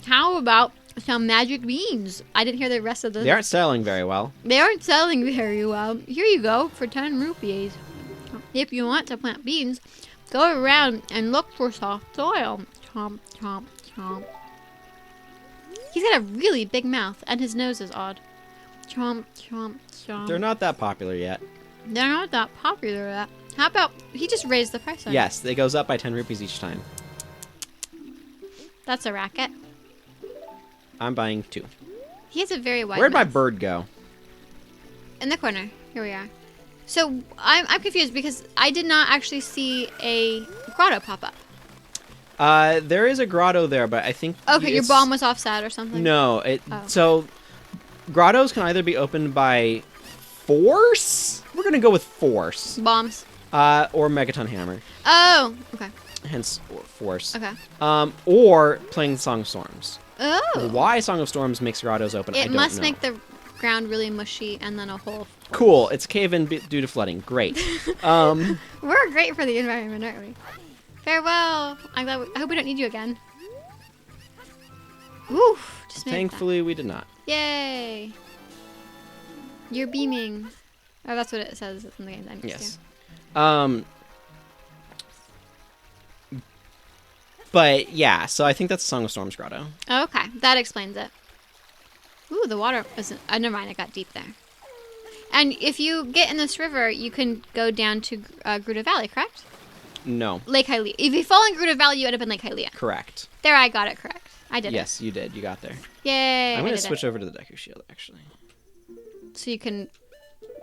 How about some magic beans? I didn't hear the rest of the... They aren't selling very well. They aren't selling very well. Here you go for 10 rupees. If you want to plant beans, Go around and look for soft soil. Chomp, chomp, chomp. He's got a really big mouth, and his nose is odd. Chomp, chomp, chomp. They're not that popular yet. They're not that popular yet. How about he just raised the price on it? Yes, it goes up by 10 rupees each time. That's a racket. I'm buying 2. He has a very wide Where'd my mouth. bird go? In the corner. Here we are. So I'm confused because I did not actually see a grotto pop up. There is a grotto there, but I think... Okay, your bomb was offset or something? No, so grottos can either be opened by force? We're going to go with force. Bombs. Or Megaton Hammer. Oh, okay. Hence, force. Okay. Or playing Song of Storms. Oh. Why Song of Storms makes grottos open, I It don't must know. make the ground really mushy and then a hole. Cool. It's a cave-in due to flooding. Great. We're great for the environment, aren't we? Farewell. I hope we don't need you again. Oof. Just made Thankfully, we did not. that. Yay. You're beaming. Oh, that's what it says in the game. I'm used Yes. to. But yeah, so I think that's Song of Storms grotto. Oh, okay. That explains it. Ooh, the water isn't... never mind, it got deep there. And if you get in this river, you can go down to Gerudo Valley, correct? No. Lake Hylia. If you fall in Gerudo Valley, you end up in Lake Hylia. Correct. There, I got it correct. I did Yes, you did. You got there. it. Yay. I'm I going to did switch over to the Deku Shield, actually. So you can...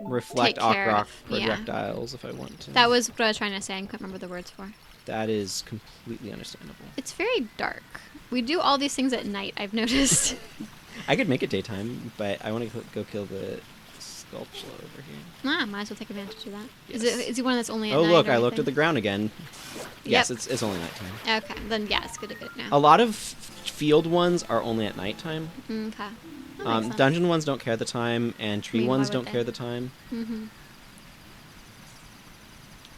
Reflect Take care Rock of- yeah. projectiles if I want to. That was what I was trying to say. I couldn't remember the words for. That is completely understandable. It's very dark. We do all these things at night, I've noticed. I could make it daytime, but I want to go kill the sculpture over here. Might as well take advantage of that. Yes. Is he one that's only at Oh, night? look, or I looked at the anything? ground again. Yes, Yep. it's only nighttime. Okay, then yeah, it's good to get it now. A lot of field ones are only at nighttime. Okay. That makes sense. Dungeon ones don't care the time, and tree I mean, why ones would don't they? care the time. Mm-hmm.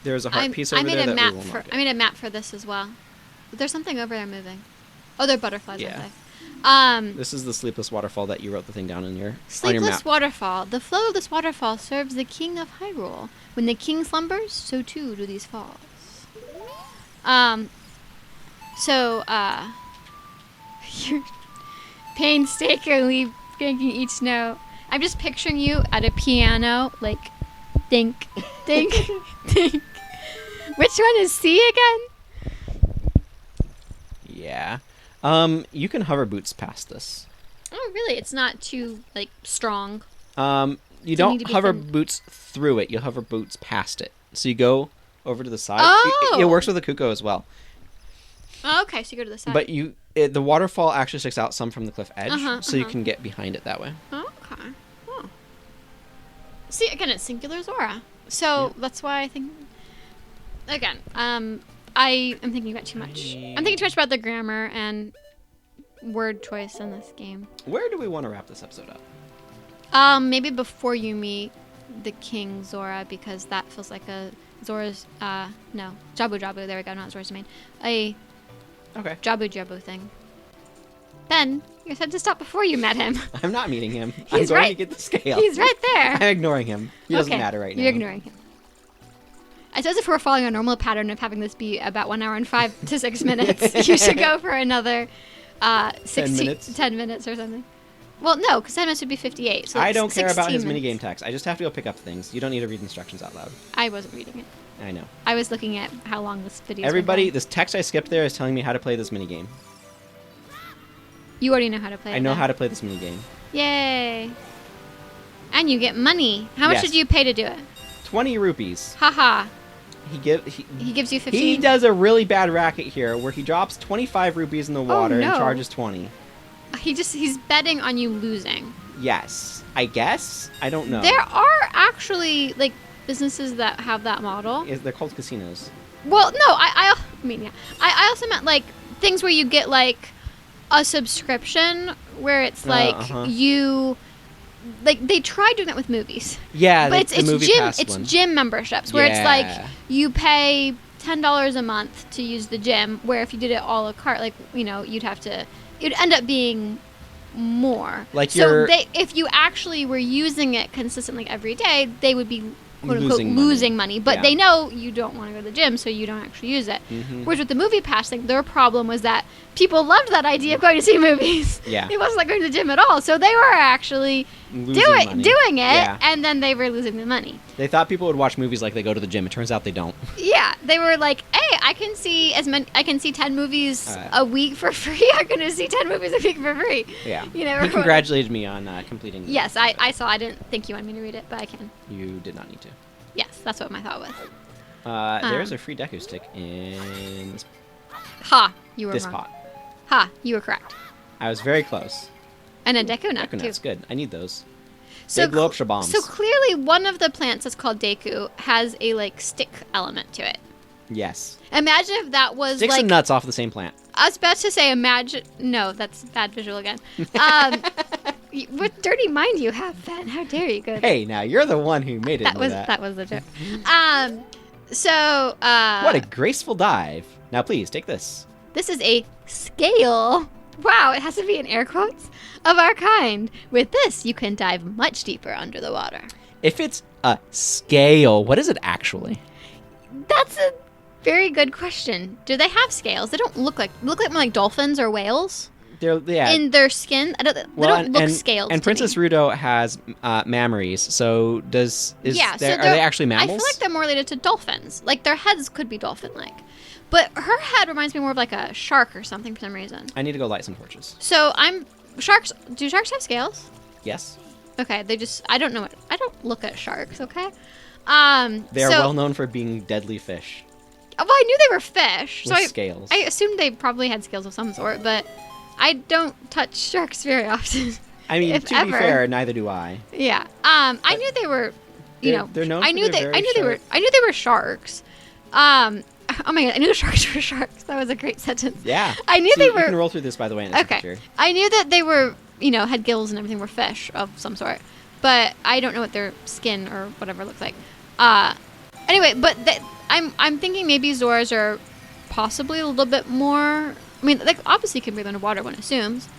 There's a heart piece over there that we will not get. I made a map for this as well. But there's something over there moving. Oh, they're butterflies, Yeah. aren't they? This is the Sleepless Waterfall that you wrote the thing down on your map. Sleepless Waterfall. The flow of this waterfall serves the king of Hyrule. When the king slumbers, so too do these falls. You're painstakingly making each note. I'm just picturing you at a piano, like, think, think, think. Which one is C again? Yeah. You can hover boots past this. Oh, really? It's not too, like, strong. You Does it need don't to be hover thin? boots through it. You hover boots past it. So you go over to the side. Oh! It works with the Kuko as well. Oh, okay, so you go to the side. But the waterfall actually sticks out some from the cliff edge, so you uh-huh. can get behind it that way. Okay. Oh. See, again, it's singular Zora. So Yeah. that's why I think... Again, I am thinking about too much. I'm thinking too much about the grammar and word choice in this game. Where do we want to wrap this episode up? Maybe before you meet the King Zora, because that feels like a Zora's, no, Jabu Jabu, there we go, not Zora's domain. A Okay. Jabu Jabu thing. Ben, you said to stop before you met him. I'm not meeting him. I'm He's going right- to get the scale. He's right there. I'm ignoring him. He doesn't Okay, matter right now. You're ignoring him. It's as if we're following a normal pattern of having this be about 1 hour and 5 to 6 minutes. You should go for another 10 minutes or something. Well, no, because 10 minutes would be 58. So I it's don't care about 16 his minutes. minigame text. I just have to go pick up things. You don't need to read instructions out loud. I wasn't reading it. I know. I was looking at how long this video is. Everybody, this text I skipped there is telling me how to play this minigame. You already know how to play it. I know then. how to play this minigame. Yay. And you get money. How much Yes. did you pay to do it? 20 rupees. Haha. He He gives you 15. He does a really bad racket here where he drops 25 rupees in the water and no. charges 20. He's betting on you losing. Yes. I guess? I don't know. There are actually like businesses that have that model. They're called casinos. Well, no, I mean, yeah. I also meant like things where you get like a subscription where it's like uh-huh. you like they try doing that with movies. Yeah, But the movie pass it's one. gym memberships where it's like Yeah. you pay $10 a month to use the gym, where if you did it a la carte, like, you know, it'd end up being more. Like so your- if you actually were using it consistently every day, they would be quote unquote losing money. But they know you don't want to go to the gym, so you don't actually use it. Whereas with the movie pass thing, their problem was that people loved that idea of going to see movies. Yeah. It wasn't like going to the gym at all. So they were actually doing it, and then they were losing the money. They thought people would watch movies like they go to the gym. It turns out they don't. Yeah, they were like, "Hey, I can see 10 movies a week for free. I'm going to see 10 movies a week for free." Yeah. You know, he congratulated me on completing. Yes, I saw. I didn't think you wanted me to read it, but I can. You did not need to. Yes, that's what my thought was. There's a free Deku stick in you were this wrong. pot. You were correct. I was very close. And a Deku nut, too. That's good. I need those. So they blow up shabombs. So clearly one of the plants that's called Deku has a, like, stick element to it. Yes. Imagine if that was, Sticks and nuts off the same plant. I was about to say imagine... No, that's bad visual again. What dirty mind you have, Ben. How dare you go there? Hey, now, you're the one who made it into that. That was the joke. What a graceful dive. Now, please, take this. This is a scale. Wow, it has to be in air quotes. Of our kind. With this, you can dive much deeper under the water. If it's a scale, what is it actually? That's a very good question. Do they have scales? They don't look like more like dolphins or whales. In their skin, they don't look scaled. And Princess Ruto has mammaries. So are they actually mammals? I feel like they're more related to dolphins. Like their heads could be dolphin-like. But her head reminds me more of like a shark or something for some reason. I need to go light some torches. So sharks. Do sharks have scales? Yes. Okay, I don't know. I don't look at sharks. Okay. They are well known for being deadly fish. Well, I knew they were fish. With scales. I assumed they probably had scales of some sort, but I don't touch sharks very often. I mean, to be fair, neither do I. Yeah. I knew they were. They're known. I knew they were sharks. Oh my god! I knew the sharks were sharks. That was a great sentence. Yeah. I knew they were. You can roll through this, by the way. Okay. I knew that they were, had gills and everything, were fish of some sort, but I don't know what their skin or whatever looks like. Anyway, but I'm thinking maybe Zoras are possibly a little bit more. I mean, like obviously can breathe underwater, one assumes,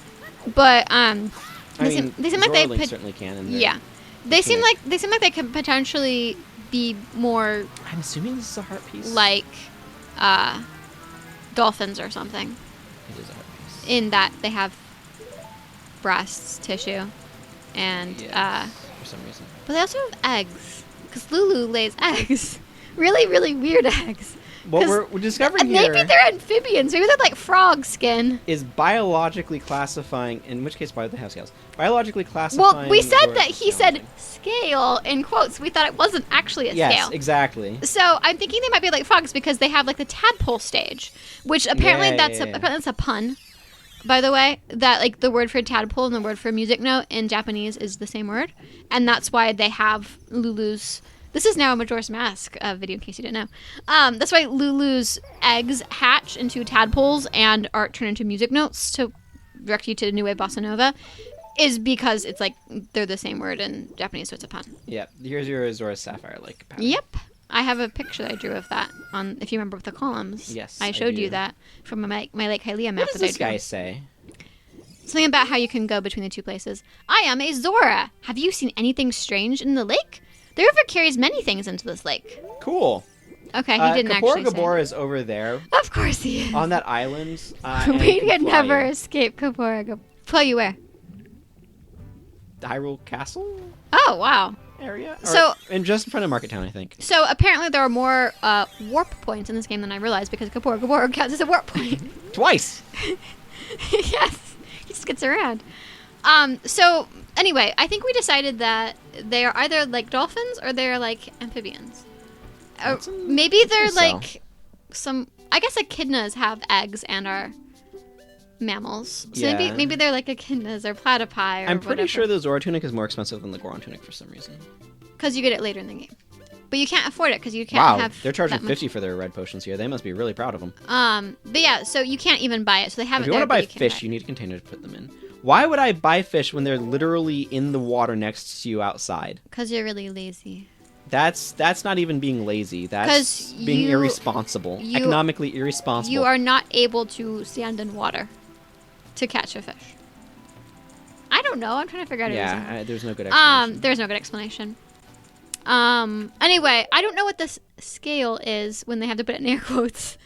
but they seem like they certainly can. They seem like they can potentially be more. I'm assuming this is a heart piece. Like, dolphins or something. It is a heart piece. In that they have breasts, tissue, and for some reason. But they also have eggs, because Lulu lays eggs. Really, really weird eggs. What we're discovering here... Maybe they're amphibians. Maybe they're like frog skin. ...is biologically classifying... In which case, why do they have scales? Biologically classifying... Well, we said that he said scale in quotes. We thought it wasn't actually a scale. Yes, exactly. So I'm thinking they might be like frogs because they have like the tadpole stage, which apparently that's a pun. By the way, that like the word for tadpole and the word for music note in Japanese is the same word, and that's why they have Lulu's. This is now a Majora's Mask video, in case you didn't know. That's why Lulu's eggs hatch into tadpoles and are turned into music notes to direct you to New Wave Bossa Nova, is because it's like they're the same word in Japanese, so it's a pun. Yeah, here's your Zora Sapphire Lake pattern. Yep. I have a picture that I drew of that on, if you remember, with the columns. Yes, I showed you that from my Lake Hylia map. What does this guy say? Something about how you can go between the two places. I am a Zora. Have you seen anything strange in the lake? The river carries many things into this lake. Cool. Okay, he didn't actually say. Gabor is over there. Of course he is. On that island. We could never escape Kapora Gabor. Fly you where? The Hyrule Castle? Oh, wow. Area? And just in front of Market Town, I think. So apparently there are more warp points in this game than I realized because Kapora Gabor counts as a warp point. Twice! Yes. He just gets around. So anyway, I think we decided that they are either like dolphins or they're like amphibians. Maybe they're like some. I guess echidnas have eggs and are mammals. So maybe they're like echidnas or platypi or I'm pretty whatever. sure the Zora tunic is more expensive than the Goron tunic for some reason. Because you get it later in the game. But you can't afford it because you can't have. Wow, they're charging $50 for their red potions here. They must be really proud of them. But yeah, so you can't even buy it. So they have if it. If you want to buy fish, you need a container to put them in. Why would I buy fish when they're literally in the water next to you outside? Because you're really lazy. That's not even being lazy. That's being irresponsible. Economically irresponsible. You are not able to stand in water to catch a fish. I don't know. I'm trying to figure out a reason. There's no good explanation. There's no good explanation. Anyway, I don't know what this scale is when they have to put it in air quotes.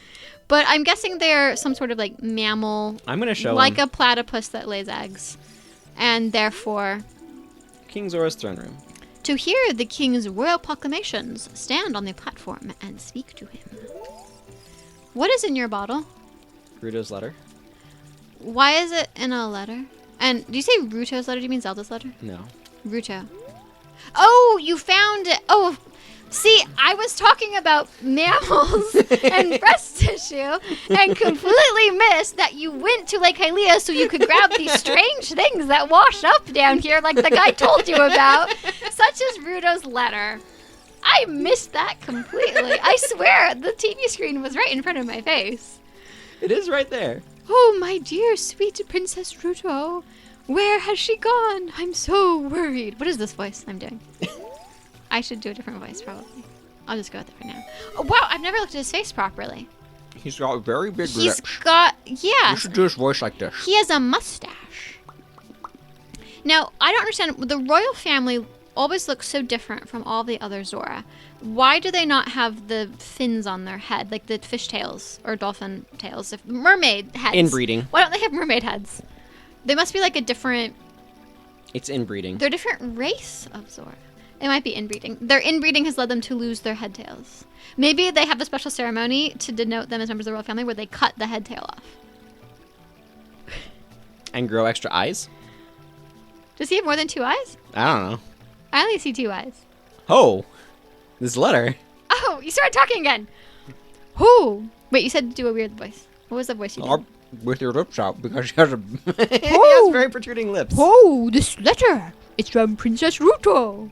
But I'm guessing they're some sort of like mammal. I'm going to show like him. a platypus that lays eggs. And therefore, King Zora's throne room. to hear the king's royal proclamations, stand on the platform and speak to him. What is in your bottle? Ruto's letter. Why is it in a letter? And do you say Ruto's letter? Do you mean Zelda's letter? No. Ruto. Oh, you found it. Oh, see, I was talking about mammals and breast tissue and completely missed that you went to Lake Hylia so you could grab these strange things that wash up down here like the guy told you about, such as Ruto's letter. I missed that completely. I swear, the TV screen was right in front of my face. It is right there. Oh, my dear, sweet Princess Ruto. Where has she gone? I'm so worried. What is this voice I'm doing? I should do a different voice, probably. I'll just go with it for now. Oh, wow, I've never looked at his face properly. He's got very big He's got, yeah. You should do his voice like this. He has a mustache. Now, I don't understand. The royal family always looks so different from all the other Zora. Why do they not have the fins on their head, like the fish tails or dolphin tails? Mermaid heads. Inbreeding. Why don't they have mermaid heads? They must be like a different... It's inbreeding. They're a different race of Zora. It might be inbreeding. Their inbreeding has led them to lose their head tails. Maybe they have a special ceremony to denote them as members of the royal family where they cut the head tail off. And grow extra eyes? Does he have more than 2 eyes? I don't know. I only see 2 eyes. Oh, this letter. Oh, you started talking again. Who? Wait, you said to do a weird voice. What was the voice you did? With your lips out because she has he has very protruding lips. Oh, this letter. It's from Princess Ruto.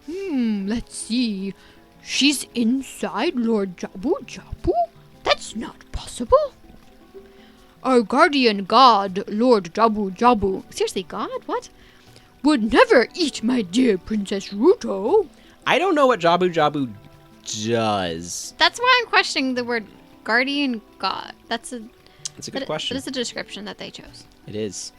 Let's see. She's inside Lord Jabu Jabu? That's not possible. Our guardian god, Lord Jabu Jabu. Seriously, god? What? Would never eat my dear Princess Ruto. I don't know what Jabu Jabu does. That's why I'm questioning the word guardian god. That's a good question. That is a description that they chose. It is.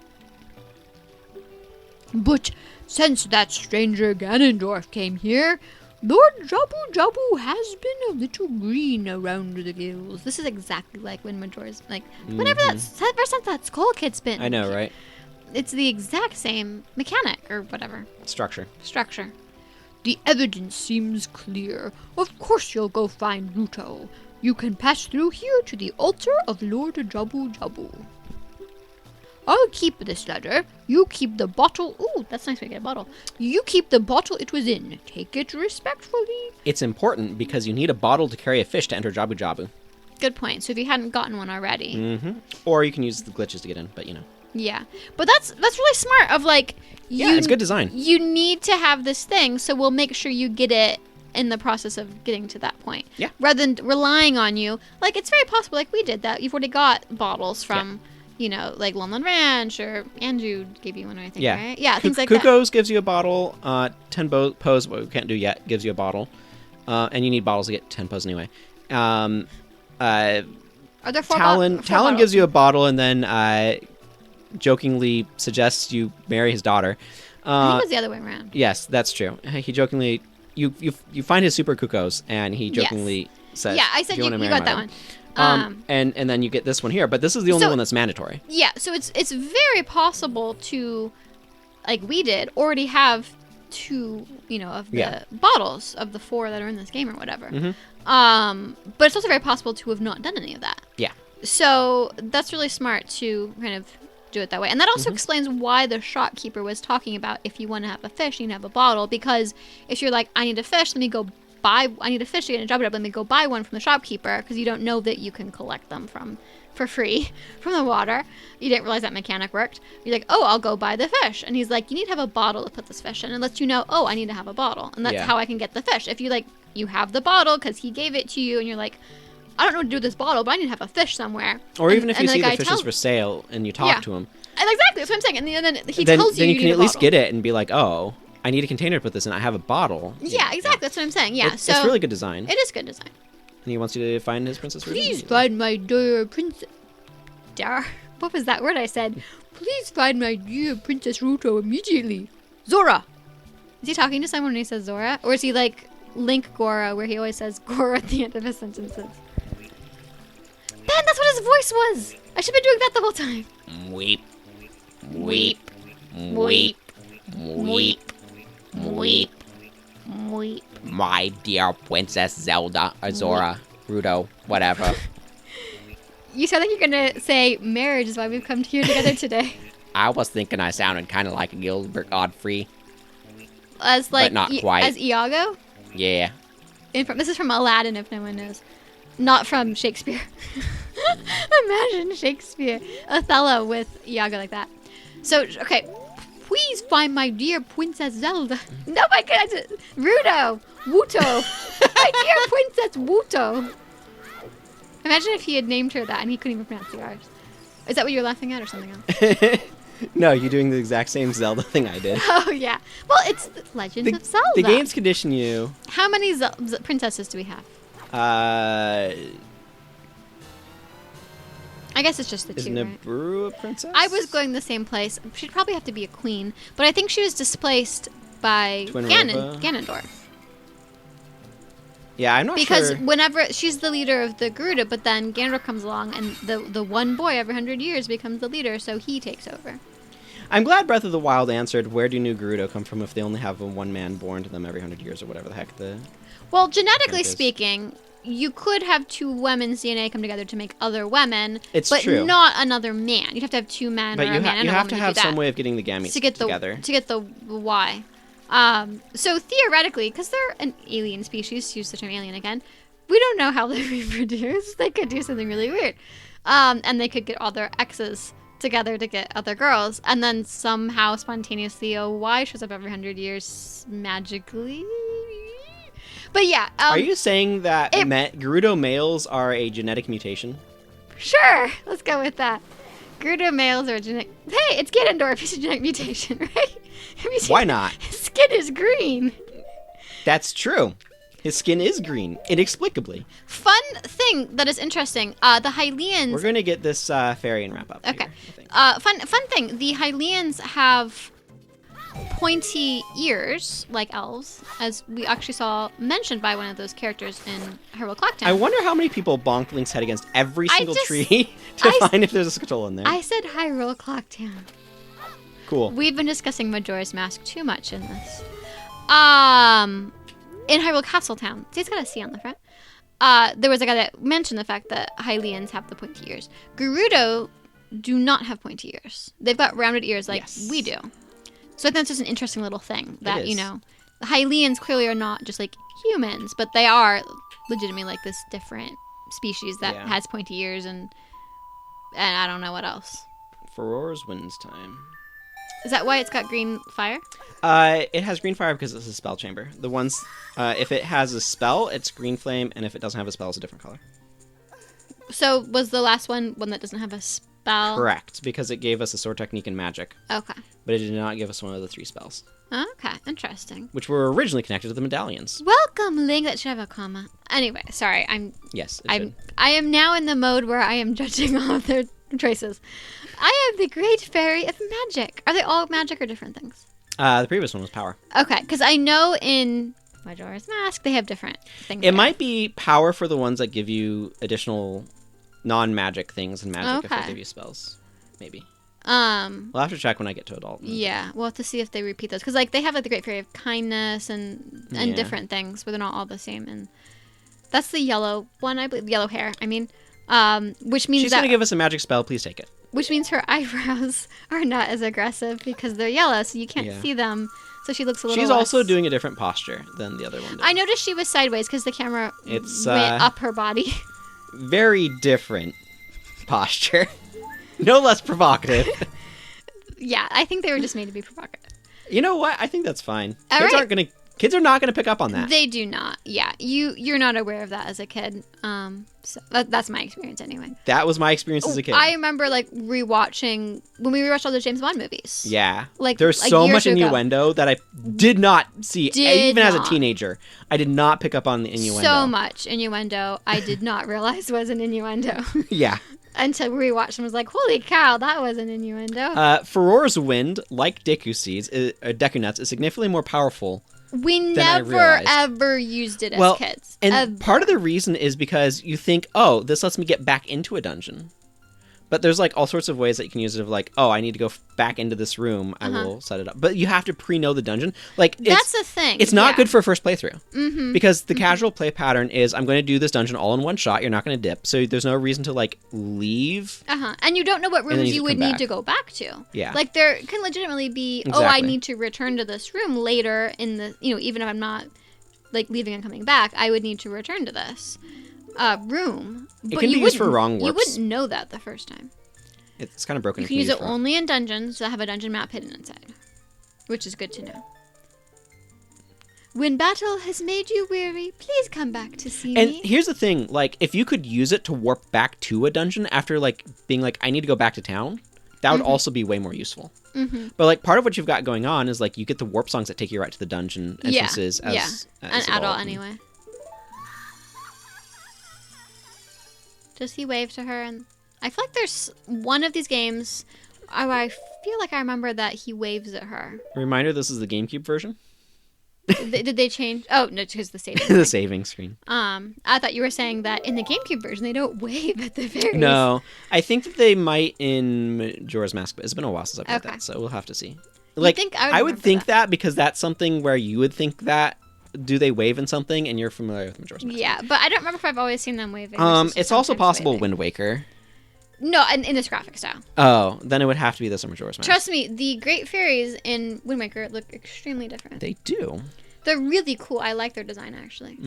But since that stranger Ganondorf came here, Lord Jabu Jabu has been a little green around the gills. This is exactly like when Majora's like whenever ever since that Skull Kid's been. I know, right? It's the exact same mechanic or whatever. Structure. The evidence seems clear. Of course you'll go find Ruto. You can pass through here to the altar of Lord Jabu Jabu. I'll keep this letter. You keep the bottle. Ooh, that's nice way to get a bottle. You keep the bottle it was in. Take it respectfully. It's important because you need a bottle to carry a fish to enter Jabu Jabu. Good point. So if you hadn't gotten one already. Mm-hmm. Or you can use the glitches to get in, but you know. Yeah. But that's really smart of like... Yeah, it's good design. You need to have this thing, so we'll make sure you get it in the process of getting to that point. Yeah. Rather than relying on you. Like, it's very possible, like we did that. You've already got bottles from... Yeah. You know, like Lone Ranch or Andrew gave you one, I think, right? Yeah, things like that. Kuko's gives you a bottle. 10 Pose, what we can't do yet, gives you a bottle. And you need bottles to get 10 Pose anyway. Are there four Talon gives you a bottle and then jokingly suggests you marry his daughter. I think it was the other way around. Yes, that's true. He jokingly... You find his Super Kukos and he jokingly says... Yeah, I said you got that one. And then you get this one here, but this is the only one that's mandatory. Yeah, so it's very possible to, like we did, already have 2, of the bottles of the 4 that are in this game or whatever. Mm-hmm. But it's also very possible to have not done any of that. Yeah. So that's really smart to kind of do it that way. And that also explains why the shopkeeper was talking about if you want to have a fish, you need to have a bottle. Because if you're like, I need a fish, let me go I need a fish to get a job, let me go buy one from the shopkeeper, because you don't know that you can collect them for free from the water. You didn't realize that mechanic worked. You're like, oh, I'll go buy the fish. And he's like, you need to have a bottle to put this fish in. And lets you know, oh, I need to have a bottle. And that's how I can get the fish. If you have the bottle because he gave it to you and you're like, I don't know what to do with this bottle, but I need to have a fish somewhere. Or even if you see the fish is for sale and you talk to him. And exactly, that's what I'm saying. And then he tells you then you can at least bottle. get it and be like, oh, I need a container to put this in. I have a bottle. Yeah, exactly. That's what I'm saying. Yeah, it's really good design. It is good design. And he wants you to find his Princess Ruto. Please find my dear princess. What was that word I said? Please find my dear Princess Ruto immediately. Zora! Is he talking to someone when he says Zora? Or is he like Link Gora, where he always says Gora at the end of his sentences? Ben, that's what his voice was! I should have been doing that the whole time. Weep. Weep. Weep. Weep. Weep. Weep. My dear Princess Zelda, or Zora, Ruto, whatever. You sound like you're gonna say marriage is why we've come here together today. I was thinking I sounded kind of like Gilbert Godfrey. As like, but not quite. As Iago? Yeah. This is from Aladdin, if no one knows. Not from Shakespeare. Imagine Shakespeare. Othello with Iago like that. So, okay. Please find my dear Princess Zelda. No, my goodness. Ruto. Wuto. My dear Princess Wuto. Imagine if he had named her that and he couldn't even pronounce the R's. Is that what you were laughing at or something else? No, you're doing the exact same Zelda thing I did. Oh, yeah. Well, it's the Legends of Zelda. The games condition you. How many princesses do we have? Uh... I guess it's just the two, Isn't Nabooru a princess? I was going the same place. She'd probably have to be a queen, but I think she was displaced by Ganondorf. Yeah, I'm not because sure. Because whenever she's the leader of the Gerudo, but then Ganondorf comes along, and the one boy every 100 years becomes the leader, so he takes over. I'm glad Breath of the Wild answered, where do new Gerudo come from if they only have one man born to them every 100 years or whatever the heck the... Well, genetically speaking, you could have two women's DNA come together to make other women, but true. Not another man. You'd have to have two men but or a man and a woman you have to have do that some way of getting the gametes together. To get the Y. So theoretically, because they're an alien species, use the term alien again, we don't know how they reproduce. They could do something really weird. And they could get all their exes together to get other girls. And then somehow, spontaneously, a Y shows up every 100 years magically. But yeah. Are you saying that Gerudo males are a genetic mutation? Sure. Let's go with that. Gerudo males are a genetic... Hey, it's Ganondorf. He's a genetic mutation, right? Why not? His skin is green. That's true. His skin is green, inexplicably. Fun thing that is interesting, the Hylians... We're going to get this fairy and wrap up Okay. Here, fun thing, the Hylians have pointy ears, like elves, as we actually saw mentioned by one of those characters in Hyrule Clocktown. I wonder how many people bonked Link's head against every single tree to find if there's a skull in there. I said Hyrule Clocktown. Cool. We've been discussing Majora's Mask too much in this. In Hyrule Castletown, see, it's got a C on the front. There was a guy that mentioned the fact that Hylians have the pointy ears. Gerudo do not have pointy ears. They've got rounded ears like we do. So I think that's just an interesting little thing that, you know, the Hylians clearly are not just like humans, but they are legitimately like this different species that has pointy ears and I don't know what else. Furore's Wind's Time. Is that why it's got green fire? It has green fire because it's a spell chamber. The ones, if it has a spell, it's green flame, and if it doesn't have a spell, it's a different color. So was the last one that doesn't have a spell? Correct, because it gave us a sword technique and magic. Okay. But it did not give us one of the 3 spells. Okay, interesting. Which were originally connected to the medallions. Welcome, Link. That should have a comma. Anyway, sorry. Yes, I am now in the mode where I am judging all of their choices. I am the Great Fairy of Magic. Are they all magic or different things? The previous one was power. Okay, because I know in Majora's Mask they have different things. It might be power for the ones that give you additional non-magic things and magic if they give you spells. Maybe. We'll have to check when I get to adult. Yeah, we'll have to see if they repeat those. Because like, they have like the Great Fairy of Kindness and different things, but they're not all the same. And that's the yellow one, I believe. Yellow hair, I mean. Which means she's going to give us a magic spell. Please take it. Which means her eyebrows are not as aggressive because they're yellow, so you can't see them. So she looks a little She's less... also doing a different posture than the other one did. I noticed she was sideways because the camera went up her body. Very different posture. No less provocative. Yeah, I think they were just made to be provocative. You know what? I think that's fine. All Kids are not going to pick up on that. They do not. Yeah, you're not aware of that as a kid. So that's my experience anyway. That was my experience as a kid. I remember like rewatching when we rewatched all the James Bond movies. Yeah, like there's so much innuendo that I did not see even as a teenager. I did not pick up on the innuendo. So much innuendo I did not realize was an innuendo. Yeah. Until we rewatched and was like, holy cow, that was an innuendo. Furore's Wind, like Deku Nuts, is significantly more powerful. We never, ever used it as kids. And part of the reason is because you think, oh, this lets me get back into a dungeon. But there's like all sorts of ways that you can use it of like, oh, I need to go back into this room. I will set it up. But you have to pre-know the dungeon. Like that's the thing. It's not good for a first playthrough. Because the casual play pattern is I'm going to do this dungeon all in one shot. You're not going to dip. So there's no reason to like leave. And you don't know what rooms you would need to go back to. Yeah. Like there can legitimately be, I need to return to this room later in the, even if I'm not like leaving and coming back, I would need to return to this room. It can be used for wrong warps. You wouldn't know that the first time. It's kind of broken. You can use it only in dungeons that have a dungeon map hidden inside, which is good to know. When battle has made you weary, please come back to see me. And here's the thing, like, if you could use it to warp back to a dungeon after, like, being like, I need to go back to town, that would also be way more useful. But, like, part of what you've got going on is, like, you get the warp songs that take you right to the dungeon entrances as an adult anyway. Does he wave to her? And I feel like there's one of these games, I feel like I remember that he waves at her. Reminder, this is the GameCube version. Did they change? Oh, no, because the saving the saving screen. I thought you were saying that in the GameCube version, they don't wave at the fairies. No. I think that they might in Majora's Mask, but it's been a while since I've played that, so we'll have to see. Like, I would think that because that's something where you would think that, do they wave in something, and you're familiar with Majora's Mask. Yeah, but I don't remember if I've always seen them waving. It's also possible waving. Wind Waker. No, in this graphic style. Oh, then it would have to be this or Majora's Mask. Trust me, the Great Fairies in Wind Waker look extremely different. They do. They're really cool. I like their design, actually.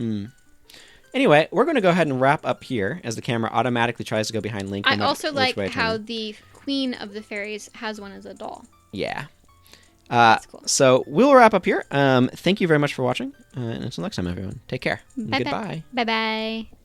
Anyway, we're going to go ahead and wrap up here as the camera automatically tries to go behind Link. I also like how the Queen of the Fairies has one as a doll. Yeah. That's cool. So we'll wrap up here. Thank you very much for watching. And until next time, everyone, take care. Goodbye. Bye-bye.